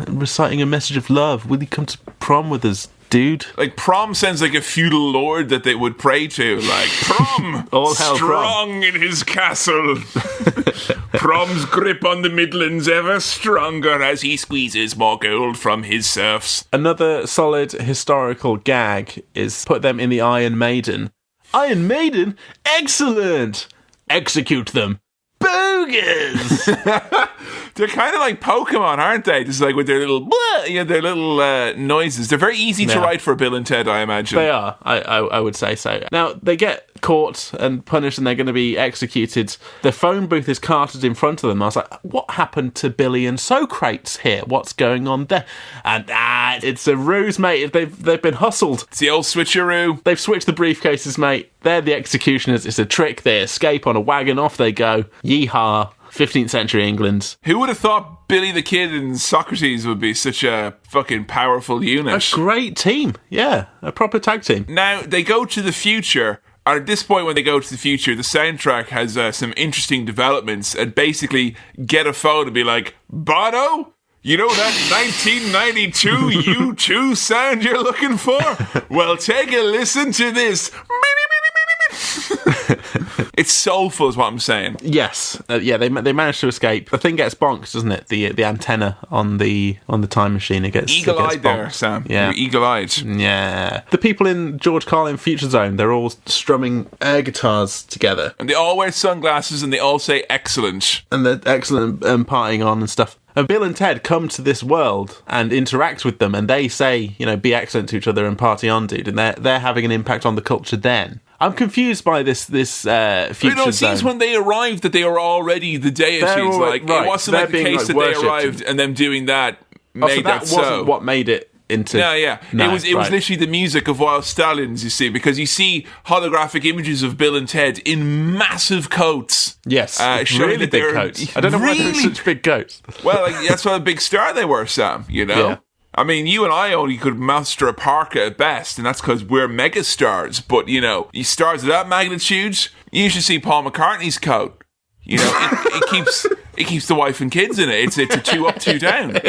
reciting a message of love. Will you come to prom with us, dude? Like, prom sounds like a feudal lord that they would pray to. Like, Prom, all hell strong Prom. in his castle. Prom's grip on the Midlands ever stronger as he squeezes more gold from his serfs. Another solid historical gag is put them in the Iron Maiden. Iron Maiden? Excellent! Execute them. Bogus! They're kind of like Pokemon, aren't they? Just like with their little, noises. They're very easy to write for Bill and Ted, I imagine. They are. I would say so. Now, they get caught and punished and they're going to be executed. The phone booth is carted in front of them. I was like, what happened to Billy and Socrates here? What's going on there? And it's a ruse, mate. They've been hustled. It's the old switcheroo. They've switched the briefcases, mate. They're the executioners. It's a trick. They escape on a wagon. Off they go. Yeehaw. 15th century England. Who would have thought Billy the Kid and Socrates would be such a fucking powerful unit? A great team. Yeah, a proper tag team. Now, they go to the future. And at this point, when they go to the future, the soundtrack has some interesting developments and basically get a phone and be like, Bono? You know that 1992 U2 sound you're looking for? Well, take a listen to this. It's soulful, is what I'm saying. Yes, they managed to escape. The thing gets bonked, doesn't it? The antenna on the time machine, it gets eagle-eyed there, Sam. Yeah, you're eagle-eyed. Yeah. The people in George Carlin Future Zone, they're all strumming air guitars together, and they all wear sunglasses, and they all say "excellent," and they're excellent partying on and stuff. And Bill and Ted come to this world and interact with them, and they say, be excellent to each other and party on, dude. And they're having an impact on the culture then. I'm confused by this future it seems when they arrived that they were already the deities. It wasn't like the case that worshipped. They arrived and them doing that made that so. Wasn't what made it into... Yeah. No, it was literally the music of Wild Stallions, you see, because you see holographic images of Bill and Ted in massive coats. Yes, showing really that big coats. I don't know why they're such big coats. Well, that's what a big star they were, Sam, Yeah. I mean, you and I only could muster a parka at best, and that's because we're mega stars. But, you stars of that magnitude, you should see Paul McCartney's coat. It keeps the wife and kids in it. It's a 2 up, 2 down.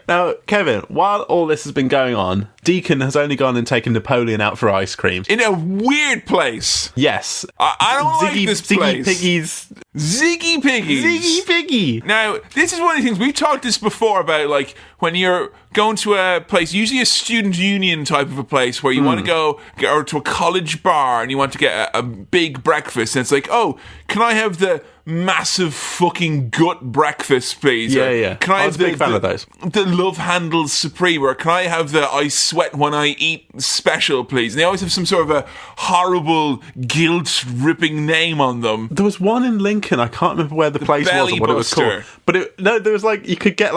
Now, Kevin, while all this has been going on, Deacon has only gone and taken Napoleon out for ice cream. In a weird place. Yes. I don't like this place. Ziggy Piggies. Ziggy Piggy. Now, this is one of the things, we've talked this before about, when you're going to a place, usually a student union type of a place, where you want to go or to a college bar and you want to get a big breakfast, and it's like, oh, can I have the massive fucking gut breakfast, please? Yeah. Can I was a big fan of those. The Love Handles Supreme, or can I have the I sweat when I eat special, please? And they always have some sort of a horrible, guilt-ripping name on them. There was one in Lincoln, I can't remember where the place was or what it was called. But there was you could get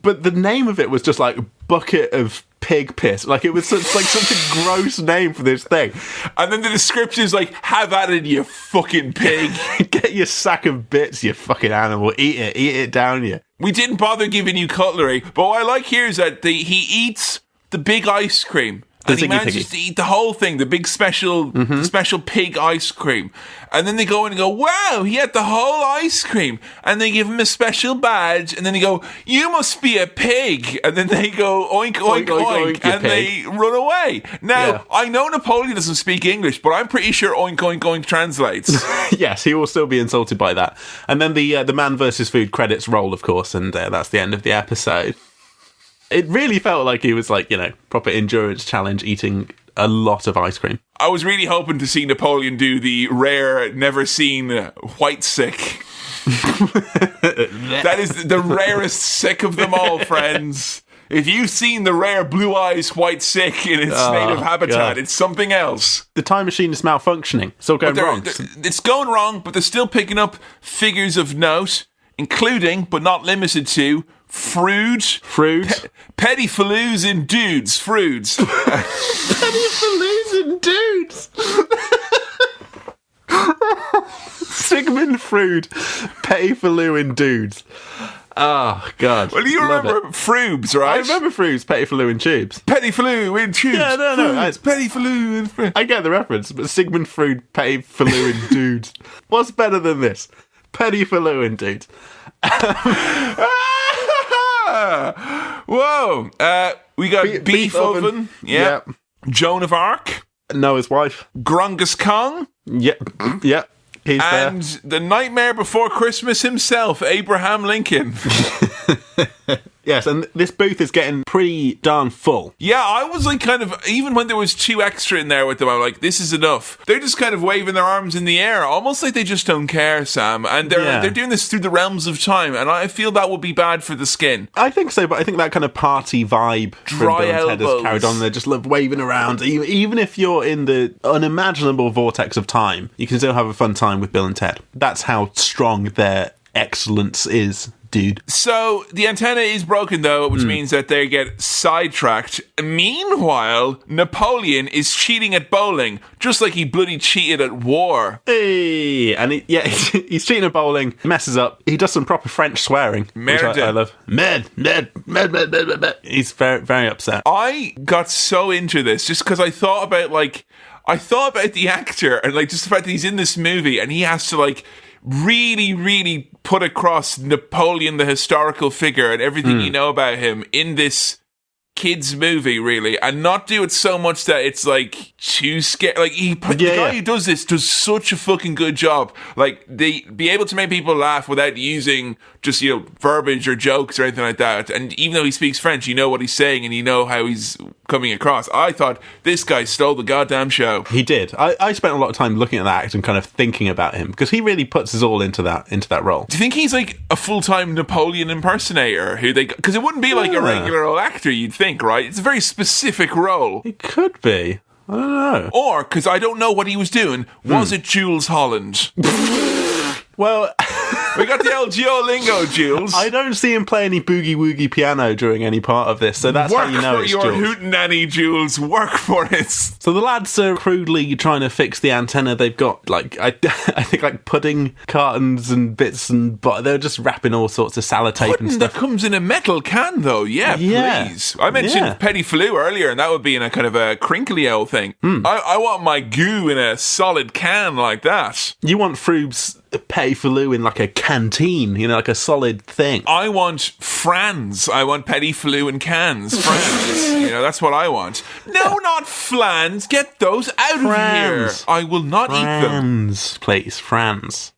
but the name of it was just bucket of pig piss. It was such a gross name for this thing. And then the description is have at it, you fucking pig. Get your sack of bits, you fucking animal. Eat it down, you. We didn't bother giving you cutlery, but what I like here is that he eats the big ice cream. And he manages to eat the whole thing, the big special pig ice cream. And then they go in and go, wow, he had the whole ice cream. And they give him a special badge. And then they go, you must be a pig. And then they go, oink, oink, oink. And they run away. Now, I know Napoleon doesn't speak English, but I'm pretty sure oink, oink, oink translates. Yes, he will still be insulted by that. And then the man versus food credits roll, of course. And that's the end of the episode. It really felt like he was proper endurance challenge eating a lot of ice cream. I was really hoping to see Napoleon do the rare, never seen white sick. That is the rarest sick of them all, friends. If you've seen the rare blue eyes white sick in its native habitat, it's something else. The time machine is malfunctioning. It's all going wrong. It's going wrong, but they're still picking up figures of note, including, but not limited to, Froods. Petty Falloos and Dudes. Froods. Petty Falloos and Dudes. Sigmund Frood. Petty Falloo and Dudes. Oh, God. Well, you remember Froobs, right? I remember Froobs, Petty Falloo and Tubes. Petty Falloo and Tubes. Yeah, no. Froobs, Petty Falloo and Froobs. I get the reference, but Sigmund Frood, Petty Falloo and Dudes. What's better than this? Petty Falloo and Dudes. Whoa. We got Beef Oven. Yeah. Joan of Arc. Noah's wife. Grungus Kong. Yep. He's and the Nightmare Before Christmas himself, Abraham Lincoln. Yes, and this booth is getting pretty darn full. Yeah, I was even when there was 2 extra in there with them, I'm like, this is enough. They're just kind of waving their arms in the air, almost like they just don't care, Sam. And they're doing this through the realms of time, and I feel that would be bad for the skin. I think so, but I think that kind of party vibe from Bill and Ted has carried on. They just love waving around. Even if you're in the unimaginable vortex of time, you can still have a fun time with Bill and Ted. That's how strong their excellence is. Dude. So the antenna is broken, though, which means that they get sidetracked. Meanwhile, Napoleon is cheating at bowling, just like he bloody cheated at war. Hey, and he's cheating at bowling, messes up. He does some proper French swearing, which I love. Med. He's very, very upset. I got so into this just because I thought about the actor and just the fact that he's in this movie and he has to really, really put across Napoleon, the historical figure, and everything you know about him in this kids movie, really, and not do it so much that it's like too scary. Like the guy who does this does such a fucking good job. Like they be able to make people laugh without using just verbiage or jokes or anything like that. And even though he speaks French, you know what he's saying and you know how he's coming across. I thought this guy stole the goddamn show. He did. I spent a lot of time looking at that act and kind of thinking about him because he really puts his all into that role. Do you think he's like a full-time Napoleon impersonator because it wouldn't be like a regular old actor, you'd think, right? It's a very specific role. It could be. I don't know. Or, because I don't know what he was doing, was it Jules Holland? Well, we got the old Duolingo, Jules. I don't see him play any boogie woogie piano during any part of this, so that's how you know it's Jules. Work for your hootenanny, Jules. Work for it. So the lads are crudely trying to fix the antenna. They've got I think like pudding cartons and bits, but they're just wrapping all sorts of sellotape and stuff. That comes in a metal can, though. Yeah, please. I mentioned Petit Flou earlier, and that would be in a kind of a crinkly old thing. I want my goo in a solid can like that. You want Froob's Petit Flou in like a canteen, like a solid thing. I want Franz. I want Petit Flou in cans. Franz. That's what I want. No, not flans. Get those out of here. I will not eat them. Franz, please, Franz.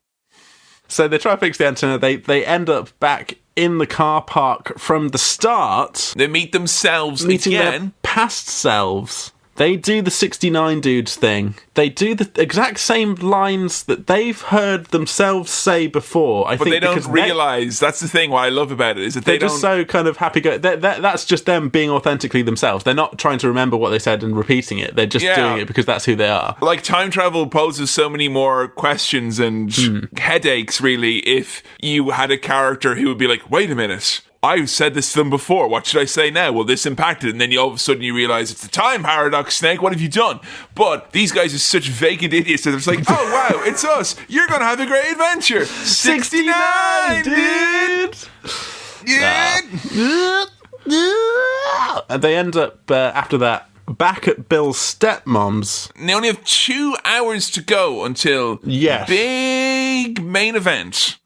So they try to fix the antenna. They end up back in the car park from the start. They meet themselves meeting again. Their past selves. They do the 69 dudes thing. They do the exact same lines that they've heard themselves say before. But they don't realise. That's the thing. What I love about it is that they're just so kind of happy. That's just them being authentically themselves. They're not trying to remember what they said and repeating it. They're just doing it because that's who they are. Like time travel poses so many more questions and headaches, really, if you had a character who would be like, wait a minute, I've said this to them before. What should I say now? Will this impact it? And then all of a sudden you realise it's the time paradox, Snake. What have you done? But these guys are such vacant idiots that they're just like, oh, wow, it's us. You're going to have a great adventure. 69, dude! Yeah! And they end up, after that, back at Bill's stepmom's. And they only have 2 hours to go until big main event.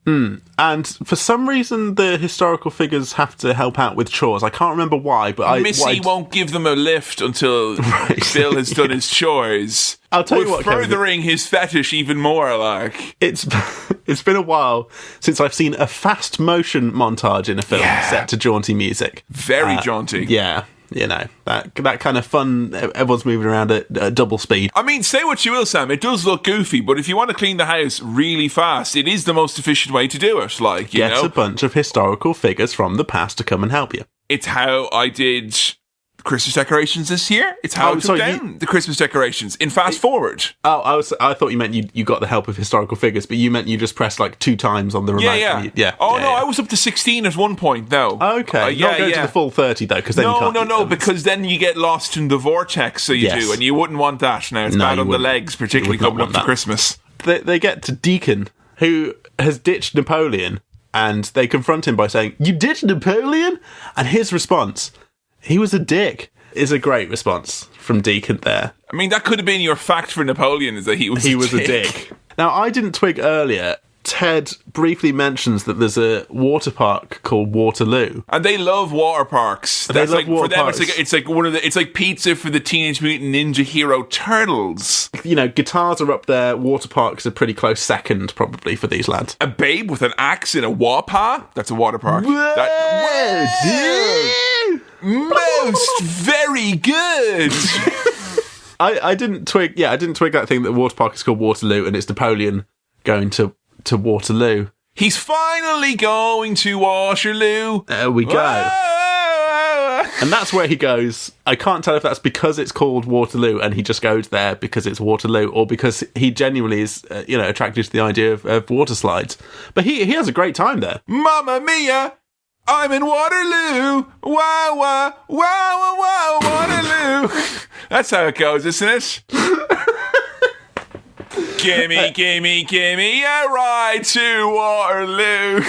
And for some reason, the historical figures have to help out with chores. I can't remember why, but Missy won't give them a lift until Bill has done his chores. I'll tell you what, furthering his fetish even more, like. It's been a while since I've seen a fast motion montage in a film set to jaunty music. Very jaunty. Yeah. That kind of fun, everyone's moving around at double speed. I mean, say what you will, Sam, it does look goofy, but if you want to clean the house really fast, it is the most efficient way to do it. Like, you know? Get a bunch of historical figures from the past to come and help you. It's how I did Christmas decorations this year. It's how I took down the Christmas decorations in Fast Forward. Oh, I thought you meant you got the help of historical figures, but you meant you just pressed like 2 times on the remote. I was up to 16 at one point, though. Okay. Not going to the full 30, though, because then you can't... No, because then you get lost in the vortex, so you do, and you wouldn't want that. Now, it's bad on the legs, particularly coming up to Christmas. They get to Deacon, who has ditched Napoleon, and they confront him by saying, "You ditched Napoleon?" And his response... "He was a dick," is a great response from Deacon there. I mean, that could have been your fact for Napoleon, is that he was a dick. Now, I didn't twig earlier. Ted briefly mentions that there's a water park called Waterloo, and they love water parks. That's like for them, it's like pizza for the Teenage Mutant Ninja Hero Turtles. Guitars are up there. Water parks are pretty close second, probably, for these lads. A babe with an axe in a wapa? That's a water park. Most very good. I didn't twig that thing that water park is called Waterloo, and it's Napoleon going to Waterloo. He's finally going to Waterloo. There we go. And that's where he goes. I can't tell if that's because it's called Waterloo and he just goes there because it's Waterloo, or because he genuinely is, attracted to the idea of water slides. But he has a great time there. Mamma mia! I'm in Waterloo! Wow, wow, wow, wow, Waterloo! That's how it goes, isn't it? Gimme a ride to Waterloo.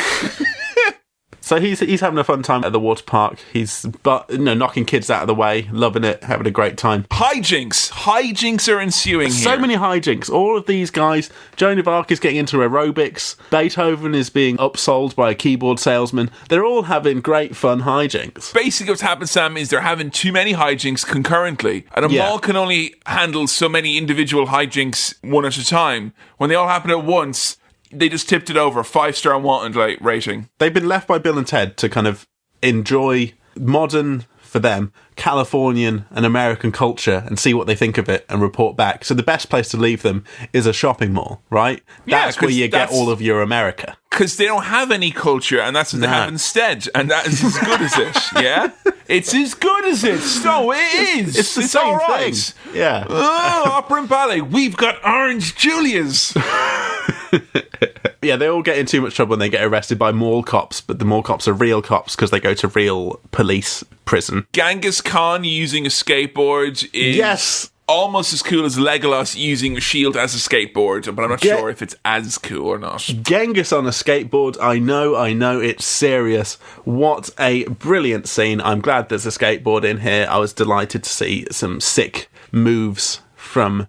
So he's having a fun time at the water park. He's knocking kids out of the way, loving it, having a great time. Hijinks are ensuing So here. many hijinks. All of these guys. Joan of Arc is getting into aerobics. Beethoven is being upsold by a keyboard salesman. They're all having great fun hijinks. Basically what's happened, Sam, is they're having too many hijinks concurrently, and a mall can only handle so many individual hijinks one at a time. When they all happen at once, they just tipped it over. 5-star wanted rating. They've been left by Bill and Ted to kind of enjoy modern, for them, Californian and American culture and see what they think of it and report back. So the best place to leave them is a shopping mall, right? Yeah, that's where you get all of your America. Because they don't have any culture, and that's what they have instead. And that is as good as it, yeah? It's as good as it. No, it is. It's the same all right. thing. Yeah. Oh, opera and ballet. We've got Orange Julius. Yeah, they all get in too much trouble when they get arrested by mall cops, but the mall cops are real cops because they go to real police prison. Genghis Khan using a skateboard is almost as cool as Legolas using a shield as a skateboard, but I'm not sure if it's as cool or not. Genghis on a skateboard, I know, it's serious. What a brilliant scene. I'm glad there's a skateboard in here. I was delighted to see some sick moves from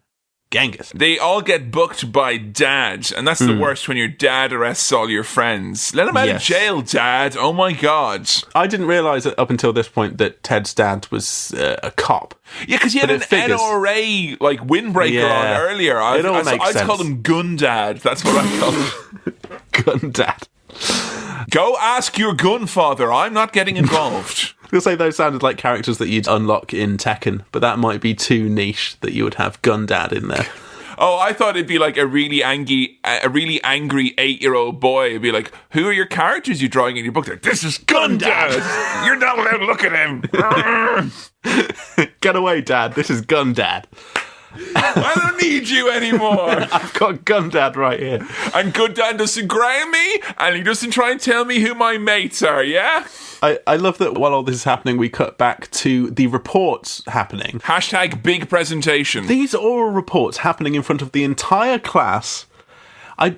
Genghis. They all get booked by Dad, and that's the worst, when your dad arrests all your friends. Let him out of jail, Dad. Oh my God. I didn't realise up until this point that Ted's dad was a cop. Yeah, because he had an NRA windbreaker on earlier. I just called him Gun Dad. That's what I called him. Gun Dad. Go ask your gun father. I'm not getting involved. I'll say those sounded like characters that you'd unlock in Tekken, but that might be too niche that you would have Gun Dad in there. Oh, I thought it'd be like a really angry 8-year-old boy. It'd be like, who are your characters you're drawing in your book? Like, this is Gun Dad. You're not allowed to look at him. Get away, Dad. This is Gun Dad. I don't need you anymore. I've got Gun Dad right here. And Gun Dad doesn't ground me, and he doesn't try and tell me who my mates are, yeah? I love that while all this is happening, we cut back to the reports happening. # big presentation. These oral reports happening in front of the entire class.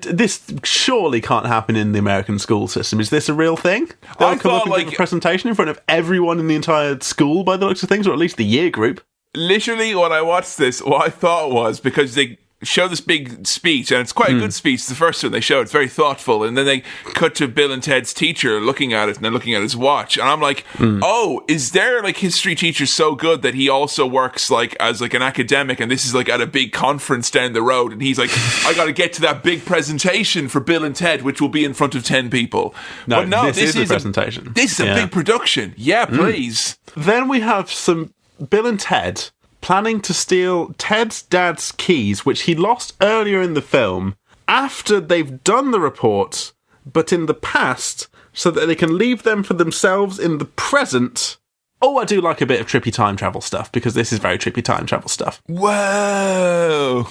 This surely can't happen in the American school system. Is this a real thing? They'll come up and give a presentation in front of everyone in the entire school, by the looks of things, or at least the year group. Literally, when I watched this, what I thought was, because they show this big speech, and it's quite a good speech, the first one they show, it's very thoughtful, and then they cut to Bill and Ted's teacher looking at it, and they're looking at his watch, and I'm like, oh, is their history teacher so good that he also works as an academic, and this is at a big conference down the road, and he's like, I gotta get to that big presentation for Bill and Ted, which will be in front of 10 people. No, this is a presentation. This is a big production. Yeah, please. Then we have some Bill and Ted planning to steal Ted's dad's keys, which he lost earlier in the film, after they've done the report, but in the past, so that they can leave them for themselves in the present. Oh, I do like a bit of trippy time travel stuff, because this is very trippy time travel stuff. Whoa,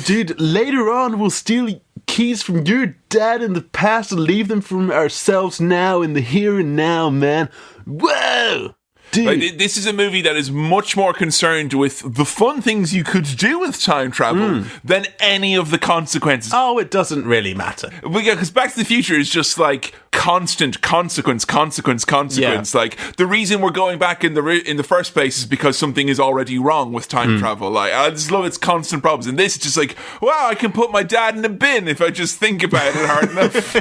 dude, later on we'll steal keys from your dad in the past and leave them from ourselves now in the here and now, man. Whoa! Dude. This is a movie that is much more concerned with the fun things you could do with time travel than any of the consequences. Oh, it doesn't really matter. Because Back to the Future is just constant consequence. Yeah. The reason we're going back in the first place is because something is already wrong with time travel. I just love its constant problems. And this is just wow, I can put my dad in a bin if I just think about it hard enough.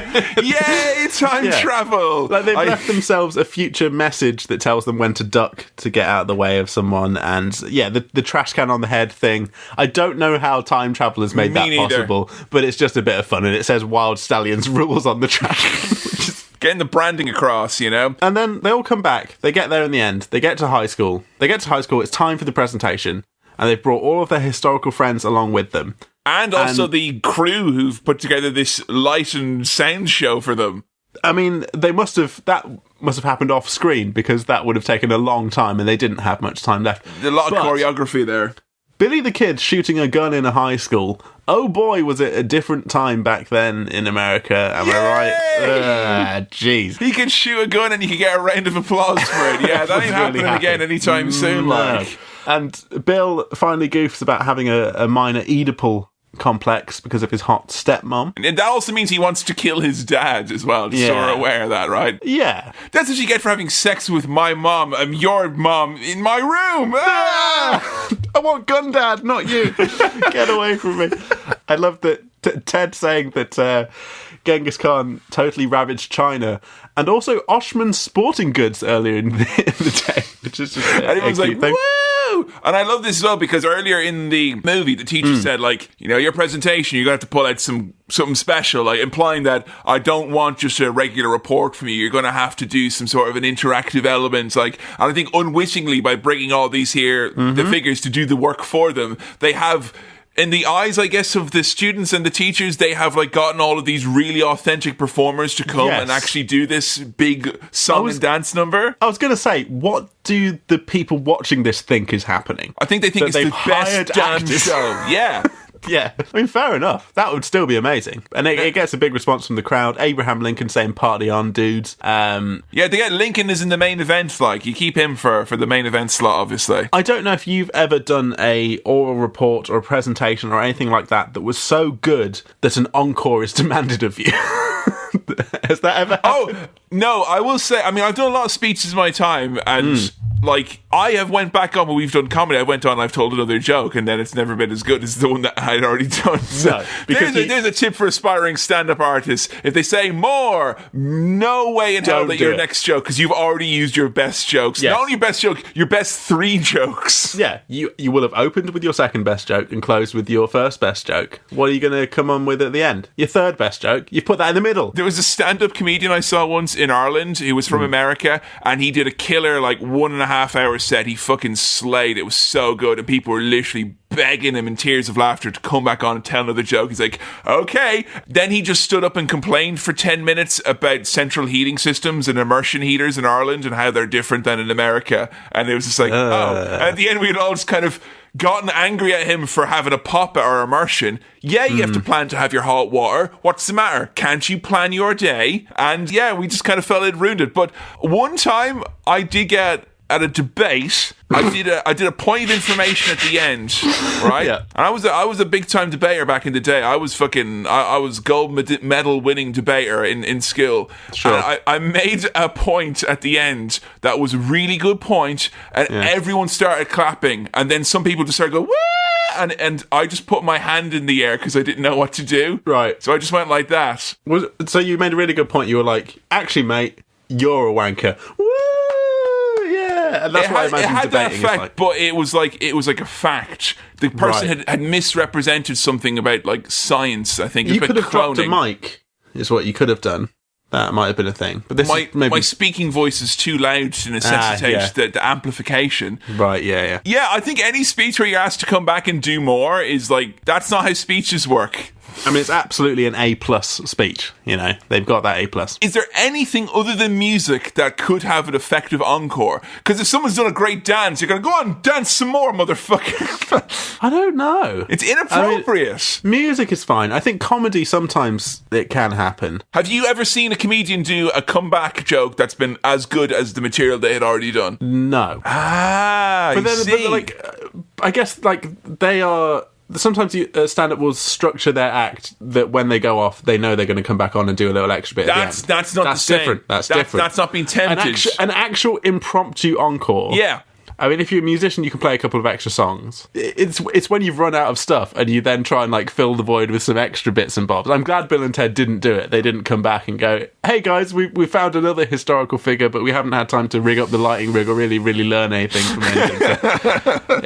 Yay, time travel! They've left themselves a future message that tells them when to duck to get out of the way of someone, and the trash can on the head thing. I don't know how time travel has made that possible, but it's just a bit of fun, and it says Wild Stallions rules on the trash can, which is getting the branding across, And then they all come back. They get there in the end. They get to high school. It's time for the presentation, and they've brought all of their historical friends along with them. And also the crew who've put together this light and sound show for them. I mean, that must have happened off screen, because that would have taken a long time and they didn't have much time left. A lot of choreography there. Billy the Kid shooting a gun in a high school. Oh boy, was it a different time back then in America. Am I right? Jeez. He could shoot a gun and you could get a round of applause for it. Yeah, that ain't happening again anytime soon. And Bill finally goofs about having a minor Oedipal complex because of his hot stepmom. And that also means he wants to kill his dad as well, just so we're aware of that, right? Yeah. That's what you get for having sex with my mom and your mom in my room. Ah! I want gun dad, not you. Get away from me. I love that Ted saying that Genghis Khan totally ravaged China, and also Oshman's sporting goods earlier in the day, which is just and everyone's like, thing. woo! And I love this as well because earlier in the movie, the teacher said, like, you know, your presentation, you're going to have to pull out something special, like implying that I don't want just a regular report from you. You're going to have to do some sort of an interactive element. Like, and I think unwittingly, by bringing all these here, the figures to do the work for them, they have, in the eyes, I guess, of the students and the teachers, they have like gotten all of these really authentic performers to come and actually do this big song and dance number. I was going to say, what do the people watching this think is happening? I think they think it's the best damn show. Yeah. Yeah, I mean, fair enough. That would still be amazing. And it gets a big response from the crowd. Abraham Lincoln saying, "Party on, dudes." Yeah, they get Lincoln is in the main event. Like, you keep him for the main event slot, obviously. I don't know if you've ever done a oral report or a presentation or anything like that was so good that an encore is demanded of you. Has that ever happened? Oh, no, I will say, I mean, I've done a lot of speeches in my time, and like, I have went back on when we've done comedy. I went on and I've told another joke, and then it's never been as good as the one that I'd already done. So no, because there's a tip for aspiring stand-up artists. If they say more, no way in hell that your next joke, because you've already used your best jokes. Yes. Not only your best joke, your best 3 jokes. Yeah, you will have opened with your second best joke and closed with your first best joke. What are you going to come on with at the end? Your third best joke? You put that in the middle. There was a stand-up comedian I saw once in Ireland who was from America, and he did a killer, like, 1.5 hour set. He fucking slayed. It was so good, and people were literally begging him in tears of laughter to come back on and tell another joke. He's like, okay. Then he just stood up and complained for 10 minutes about central heating systems and immersion heaters in Ireland and how they're different than in America. And it was just like, oh. And at the end, we had all just kind of gotten angry at him for having a pop at our immersion. Yeah, you have to plan to have your hot water. What's the matter? Can't you plan your day? And yeah, we just kind of felt it ruined it. But one time I did get at a debate, I did a point of information at the end, right? Yeah. And I was a big time debater back in the day. I was gold medal winning debater in skill. Sure. And I made a point at the end that was a really good point, and everyone started clapping, and then some people just started going, woo! And I just put my hand in the air because I didn't know what to do. Right. So I just went like that. So you made a really good point. You were like, actually, mate, you're a wanker. Woo! Yeah, and that's what I imagine it had debating that effect, is like. but it was like a fact. The person had misrepresented something about like science. I think You could have cloning. dropped a mic, is what you could have done. That might have been a thing. But this is maybe... my speaking voice is too loud to necessitate the amplification. Right, yeah. Yeah, I think any speech where you're asked to come back and do more is like, that's not how speeches work. I mean, it's absolutely an A+ speech, you know. They've got that A+. Is there anything other than music that could have an effective encore? Because if someone's done a great dance, you're going to go on, dance some more, motherfucker. I don't know. It's inappropriate. I mean, music is fine. I think comedy, sometimes it can happen. Have you ever seen a comedian do a comeback joke that's been as good as the material they had already done? No. But like, I guess, like, they are... Sometimes stand-up will structure their act that when they go off, they know they're going to come back on and do a little extra bit at the end. That's not the same. Different. That's different. That's not being tempted. An actual impromptu encore. Yeah. I mean, if you're a musician, you can play a couple of extra songs. It's when you've run out of stuff and you then try and like fill the void with some extra bits and bobs. I'm glad Bill and Ted didn't do it. They didn't come back and go, hey guys, we found another historical figure, but we haven't had time to rig up the lighting rig or really learn anything from anything. So,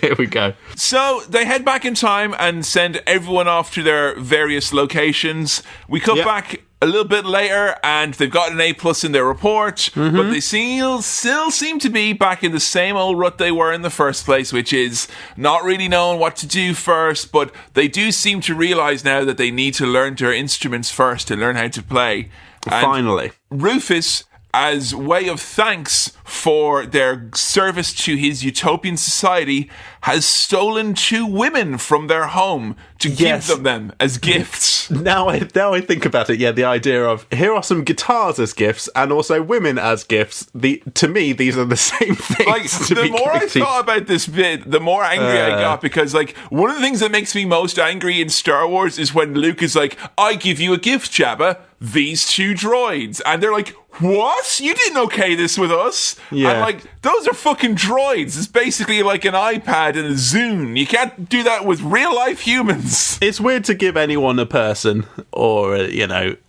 here we go. So they head back in time and send everyone off to their various locations. We come back a little bit later and they've got an A+ in their report, but they still seem to be back in the same old rut they were in the first place, which is not really knowing what to do first, but they do seem to realise now that they need to learn their instruments first to learn how to play. And finally. Rufus as way of thanks for their service to his utopian society, has stolen 2 women from their home to Yes. give them as gifts. Now I think about it, the idea of here are some guitars as gifts and also women as gifts. To me, these are the same things. Like, the more I thought about this bit, the more angry I got, because, like, one of the things that makes me most angry in Star Wars is when Luke is like, I give you a gift, Jabba, these 2 droids. And they're like, what? You didn't okay this with us? Yeah. I'm like, those are fucking droids. It's basically like an iPad and a Zune. You can't do that with real life humans. It's weird to give anyone a person or,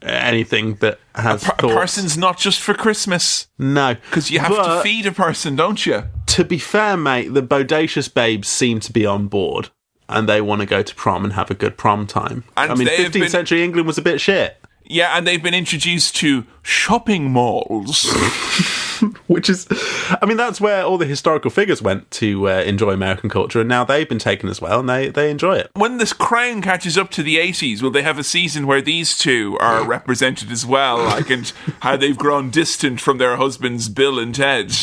anything that has A thoughts. person's not just for Christmas. No. Because you have to feed a person, don't you? To be fair, mate, the bodacious babes seem to be on board. And they want to go to prom and have a good prom time. And I mean, they have 15th century England was a bit shit. Yeah, and they've been introduced to shopping malls. Which is, I mean, that's where all the historical figures went to enjoy American culture, and now they've been taken as well, and they enjoy it. When this crown catches up to the 80s, will they have a season where these 2 are represented as well, like, and how they've grown distant from their husbands, Bill and Ted?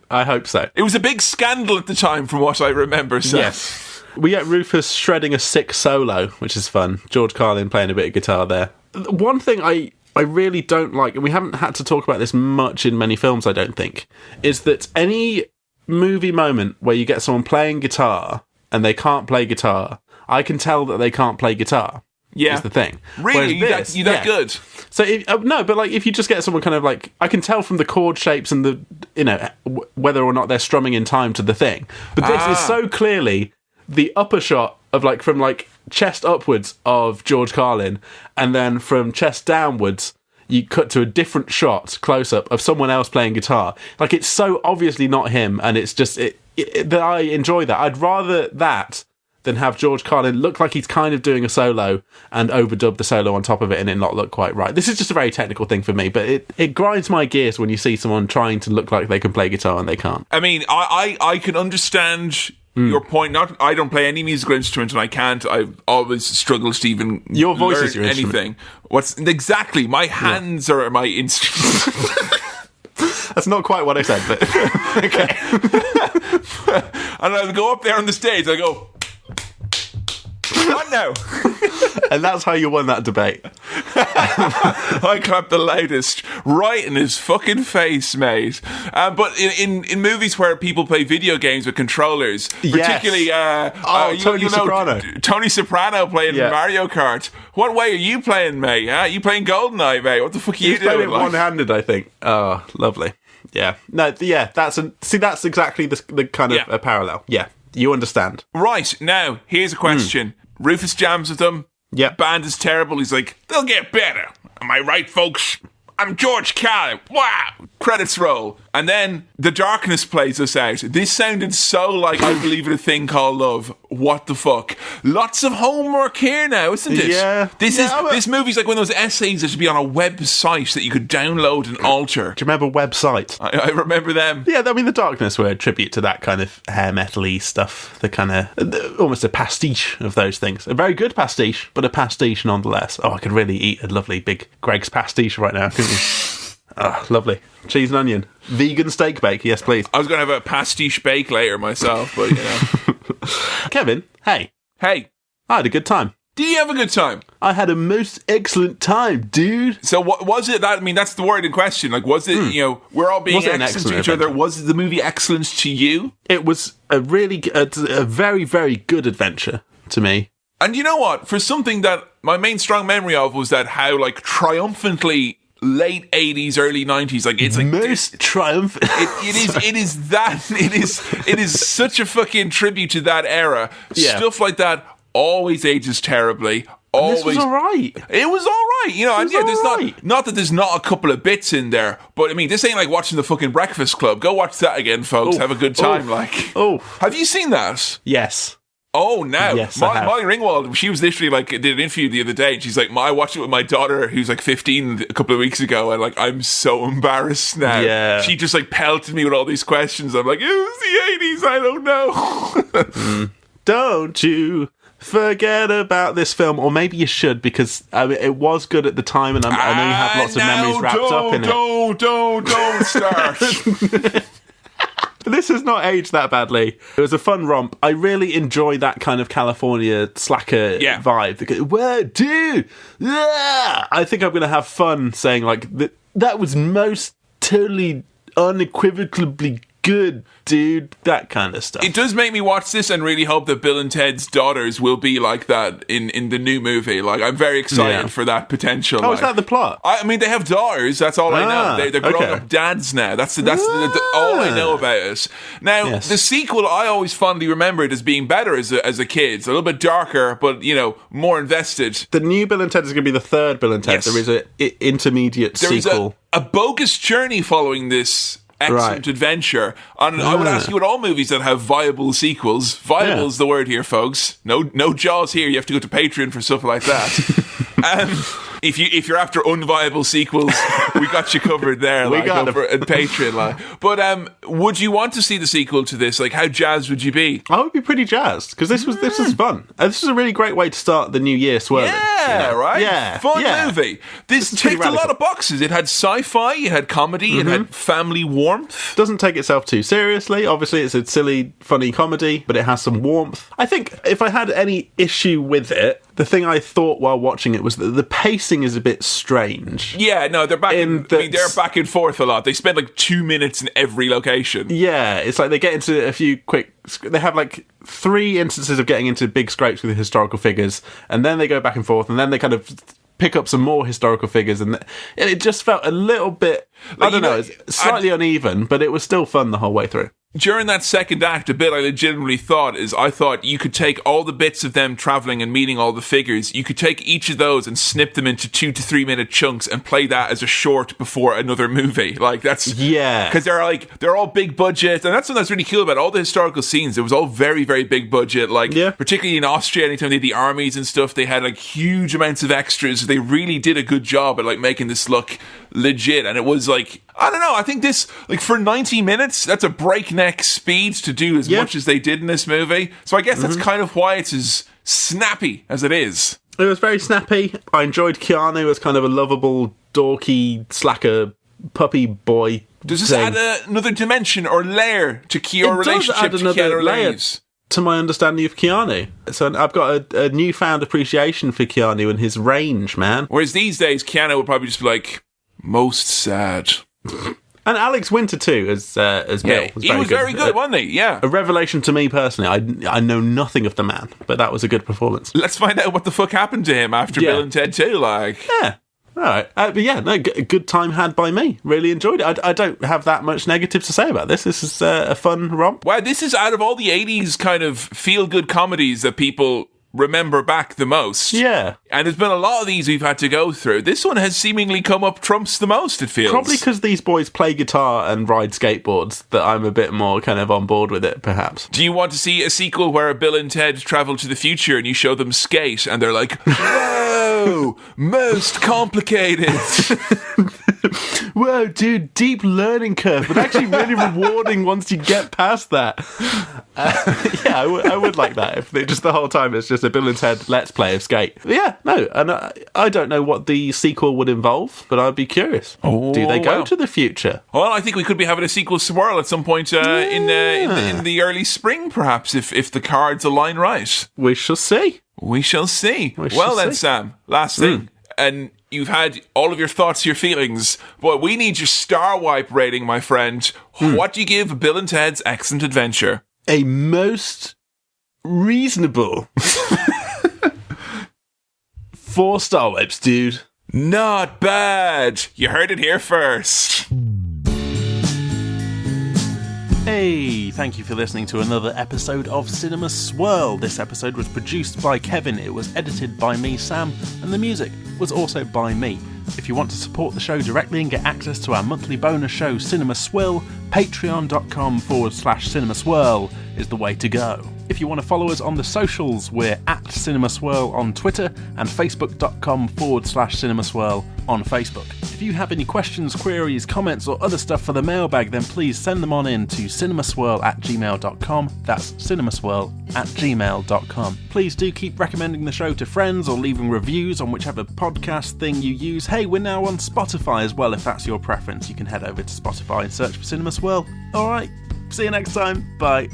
I hope so. It was a big scandal at the time, from what I remember. So. Yes. We get Rufus shredding a sick solo, which is fun. George Carlin playing a bit of guitar there. One thing I really don't like, and we haven't had to talk about this much in many films, I don't think, is that any movie moment where you get someone playing guitar and they can't play guitar, I can tell that they can't play guitar. Yeah. Is the thing. Really? Whereas You that good? So, no, but like if you just get someone kind of like, I can tell from the chord shapes and the, whether or not they're strumming in time to the thing. But this is so clearly the upper shot of like, from like chest upwards of George Carlin, and then from chest downwards, you cut to a different shot, close up, of someone else playing guitar. Like, it's so obviously not him, and it's just, that I enjoy that. I'd rather that than have George Carlin look like he's kind of doing a solo and overdub the solo on top of it and it not look quite right. This is just a very technical thing for me, but it grinds my gears when you see someone trying to look like they can play guitar and they can't. I mean, I can understand your point. Not, I don't play any musical instrument, and I can't. I've always struggled to even Your voice learn is your anything. What's exactly? My hands are my instruments. That's not quite what I said, but okay. And I'll go up there on the stage. I go, what now? And that's how you won that debate. I clapped the loudest, right in his fucking face, mate. But in movies where people play video games with controllers, particularly Tony Soprano. Tony Soprano playing Yeah. Mario Kart. What way are you playing, mate? You playing GoldenEye, mate? What the fuck are you He's playing doing? it Like? one-handed, I think. Oh, lovely. Yeah. No, yeah, that's exactly the kind of a parallel. Yeah, you understand. Right, now, here's a question. Rufus jams with them. Yeah. Band is terrible. He's like, they'll get better. Am I right, folks? I'm George Carlin. Wow. Credits roll. And then The Darkness plays us out. This sounded so like I Believe in a Thing Called Love. What the fuck? Lots of homework here now, isn't it? Yeah. This movie's like one of those essays that should be on a website that you could download and alter. Do you remember Website? I remember them. Yeah, I mean, The Darkness were a tribute to that kind of hair metal-y stuff. The kind of, almost a pastiche of those things. A very good pastiche, but a pastiche nonetheless. Oh, I could really eat a lovely big Greg's pastiche right now, couldn't you? Ah, lovely. Cheese and onion. Vegan steak bake, yes please. I was going to have a pastiche bake later myself, but you know. Kevin, hey. Hey, I had a good time. did you have a good time? I had a most excellent time, dude. So what was it that, I mean, that's the word in question. Like, was it, you know, we're all being Was it an excellent to excellent each other. adventure? Was the movie excellent to you? It was a very, very good adventure to me. And you know what? For something that my main strong memory of was that how, like, triumphantly late 80s, early 90s, like, it's like... Most triumphant. It is such a fucking tribute to that era. Yeah. Stuff like that always ages terribly. Always. This was alright. It was all right, you know. And was yeah, there's all right. not that there's not a couple of bits in there, but I mean, this ain't like watching the fucking Breakfast Club. Go watch that again, folks. Oof. Have a good time. Oof. Like, Oof. have you seen that? Yes. Oh, no. Yes, I have. Molly Ringwald, she was literally like, did an interview the other day, and she's like, I watched it with my daughter, who's like 15 a couple of weeks ago, and like, I'm so embarrassed now. Yeah. She just like pelted me with all these questions. I'm like, it was the 80s, I don't know. Don't you forget about this film, or maybe you should, because it was good at the time, and I know you have lots of memories wrapped up in it. Don't start. This has not aged that badly. It was a fun romp. I really enjoy that kind of California slacker vibe. Whoa, dude! Yeah! I think I'm going to have fun saying, like, that was most totally unequivocally good, dude. That kind of stuff. It does make me watch this and really hope that Bill and Ted's daughters will be like that in the new movie. Like, I'm very excited for that potential. Oh, is that the plot? I mean, they have daughters. That's all I know. They're grown-up dads now. That's all I know about it. Now, the sequel, I always fondly remember it as being better as a kid. It's a little bit darker, but, you know, more invested. The new Bill and Ted is going to be the third Bill and Ted. Yes. There is an intermediate sequel. There is a bogus journey following this excellent adventure. And I would ask you with all movies that have viable sequels. Viable is the word here, folks. No Jaws here. You have to go to Patreon for stuff like that. If you're after unviable sequels, we got you covered there. We got over at Patreon. But would you want to see the sequel to this? Like, how jazzed would you be? I would be pretty jazzed, because this was fun. This is a really great way to start the new year swirling. Yeah, right? Yeah. Fun movie. This ticked a lot of boxes. It had sci-fi, it had comedy, it had family warmth. Doesn't take itself too seriously. Obviously, it's a silly, funny comedy, but it has some warmth. I think if I had any issue with it, the thing I thought while watching it was that the pacing is a bit strange. Yeah, no, they're back. They're back and forth a lot. They spend like 2 minutes in every location. Yeah, it's like they get into a few quick. They have like 3 instances of getting into big scrapes with the historical figures, and then they go back and forth, and then they kind of pick up some more historical figures, and it just felt a little bit. Like, I don't know, it's slightly uneven, but it was still fun the whole way through. During that second act, a bit I legitimately thought I thought you could take all the bits of them traveling and meeting all the figures, you could take each of those and snip them into 2 to 3 minute chunks and play that as a short before another movie. Like, that's... Yeah. Because they're all big budget, and that's something that's really cool about all the historical scenes. It was all very, very big budget. Like, particularly in Austria, anytime they had the armies and stuff, they had like huge amounts of extras. They really did a good job at like making this look legit, and it was like, I don't know, I think this, like, for 90 minutes, that's a breakneck speed to do as much as they did in this movie. So I guess that's kind of why it's as snappy as it is. It was very snappy. I enjoyed Keanu as kind of a lovable, dorky, slacker, puppy boy. Does this add another dimension or layer to your relationship to Keanu Reeves? To my understanding of Keanu. So I've got a newfound appreciation for Keanu and his range, man. Whereas these days, Keanu would probably just be like, most sad. And Alex Winter too, as Bill. He was very good, wasn't he? Yeah. A revelation to me personally. I know nothing of the man, but that was a good performance. Let's find out what the fuck happened to him after Bill and Ted 2, like. Yeah. All right. But yeah, no, good time had by me. Really enjoyed it. I don't have that much negative to say about this. This is a fun romp. Wow, this is out of all the 80s kind of feel-good comedies that people remember back the most. Yeah. And there's been a lot of these we've had to go through. This one has seemingly come up trumps the most, it feels. Probably because these boys play guitar and ride skateboards that I'm a bit more kind of on board with it, perhaps. Do you want to see a sequel where Bill and Ted travel to the future and you show them skate and they're like, whoa, most complicated. Whoa, dude, deep learning curve, but actually really rewarding once you get past that. Yeah, I would like that if just the whole time it's just a Bill and Ted Let's Play of skate. But yeah, no, and I don't know what the sequel would involve, but I'd be curious. Do they go to the future? Well, I think we could be having a sequel swirl at some point in the early spring, perhaps, if the cards align right. We shall see. We shall see. Well then, Sam, last thing. And you've had all of your thoughts, your feelings, but we need your star wipe rating, my friend. What do you give Bill and Ted's Excellent Adventure? A most reasonable 4 star wipes, dude. Not bad. You heard it here first. Hey, thank you for listening to another episode of Cinema Swirl. This episode was produced by Kevin, it was edited by me, Sam, and the music was also by me. If you want to support the show directly and get access to our monthly bonus show, Cinema Swirl, patreon.com/Cinema Swirl is the way to go. If you want to follow us on the socials, we're at Cinema Swirl on Twitter and facebook.com/Cinema Swirl on Facebook. If you have any questions, queries, comments, or other stuff for the mailbag, then please send them on in to cinemaswirl@gmail.com. That's cinemaswirl@gmail.com. Please do keep recommending the show to friends or leaving reviews on whichever podcast thing you use. Hey, we're now on Spotify as well, if that's your preference. You can head over to Spotify and search for Cinema Swirl. Alright, see you next time. Bye.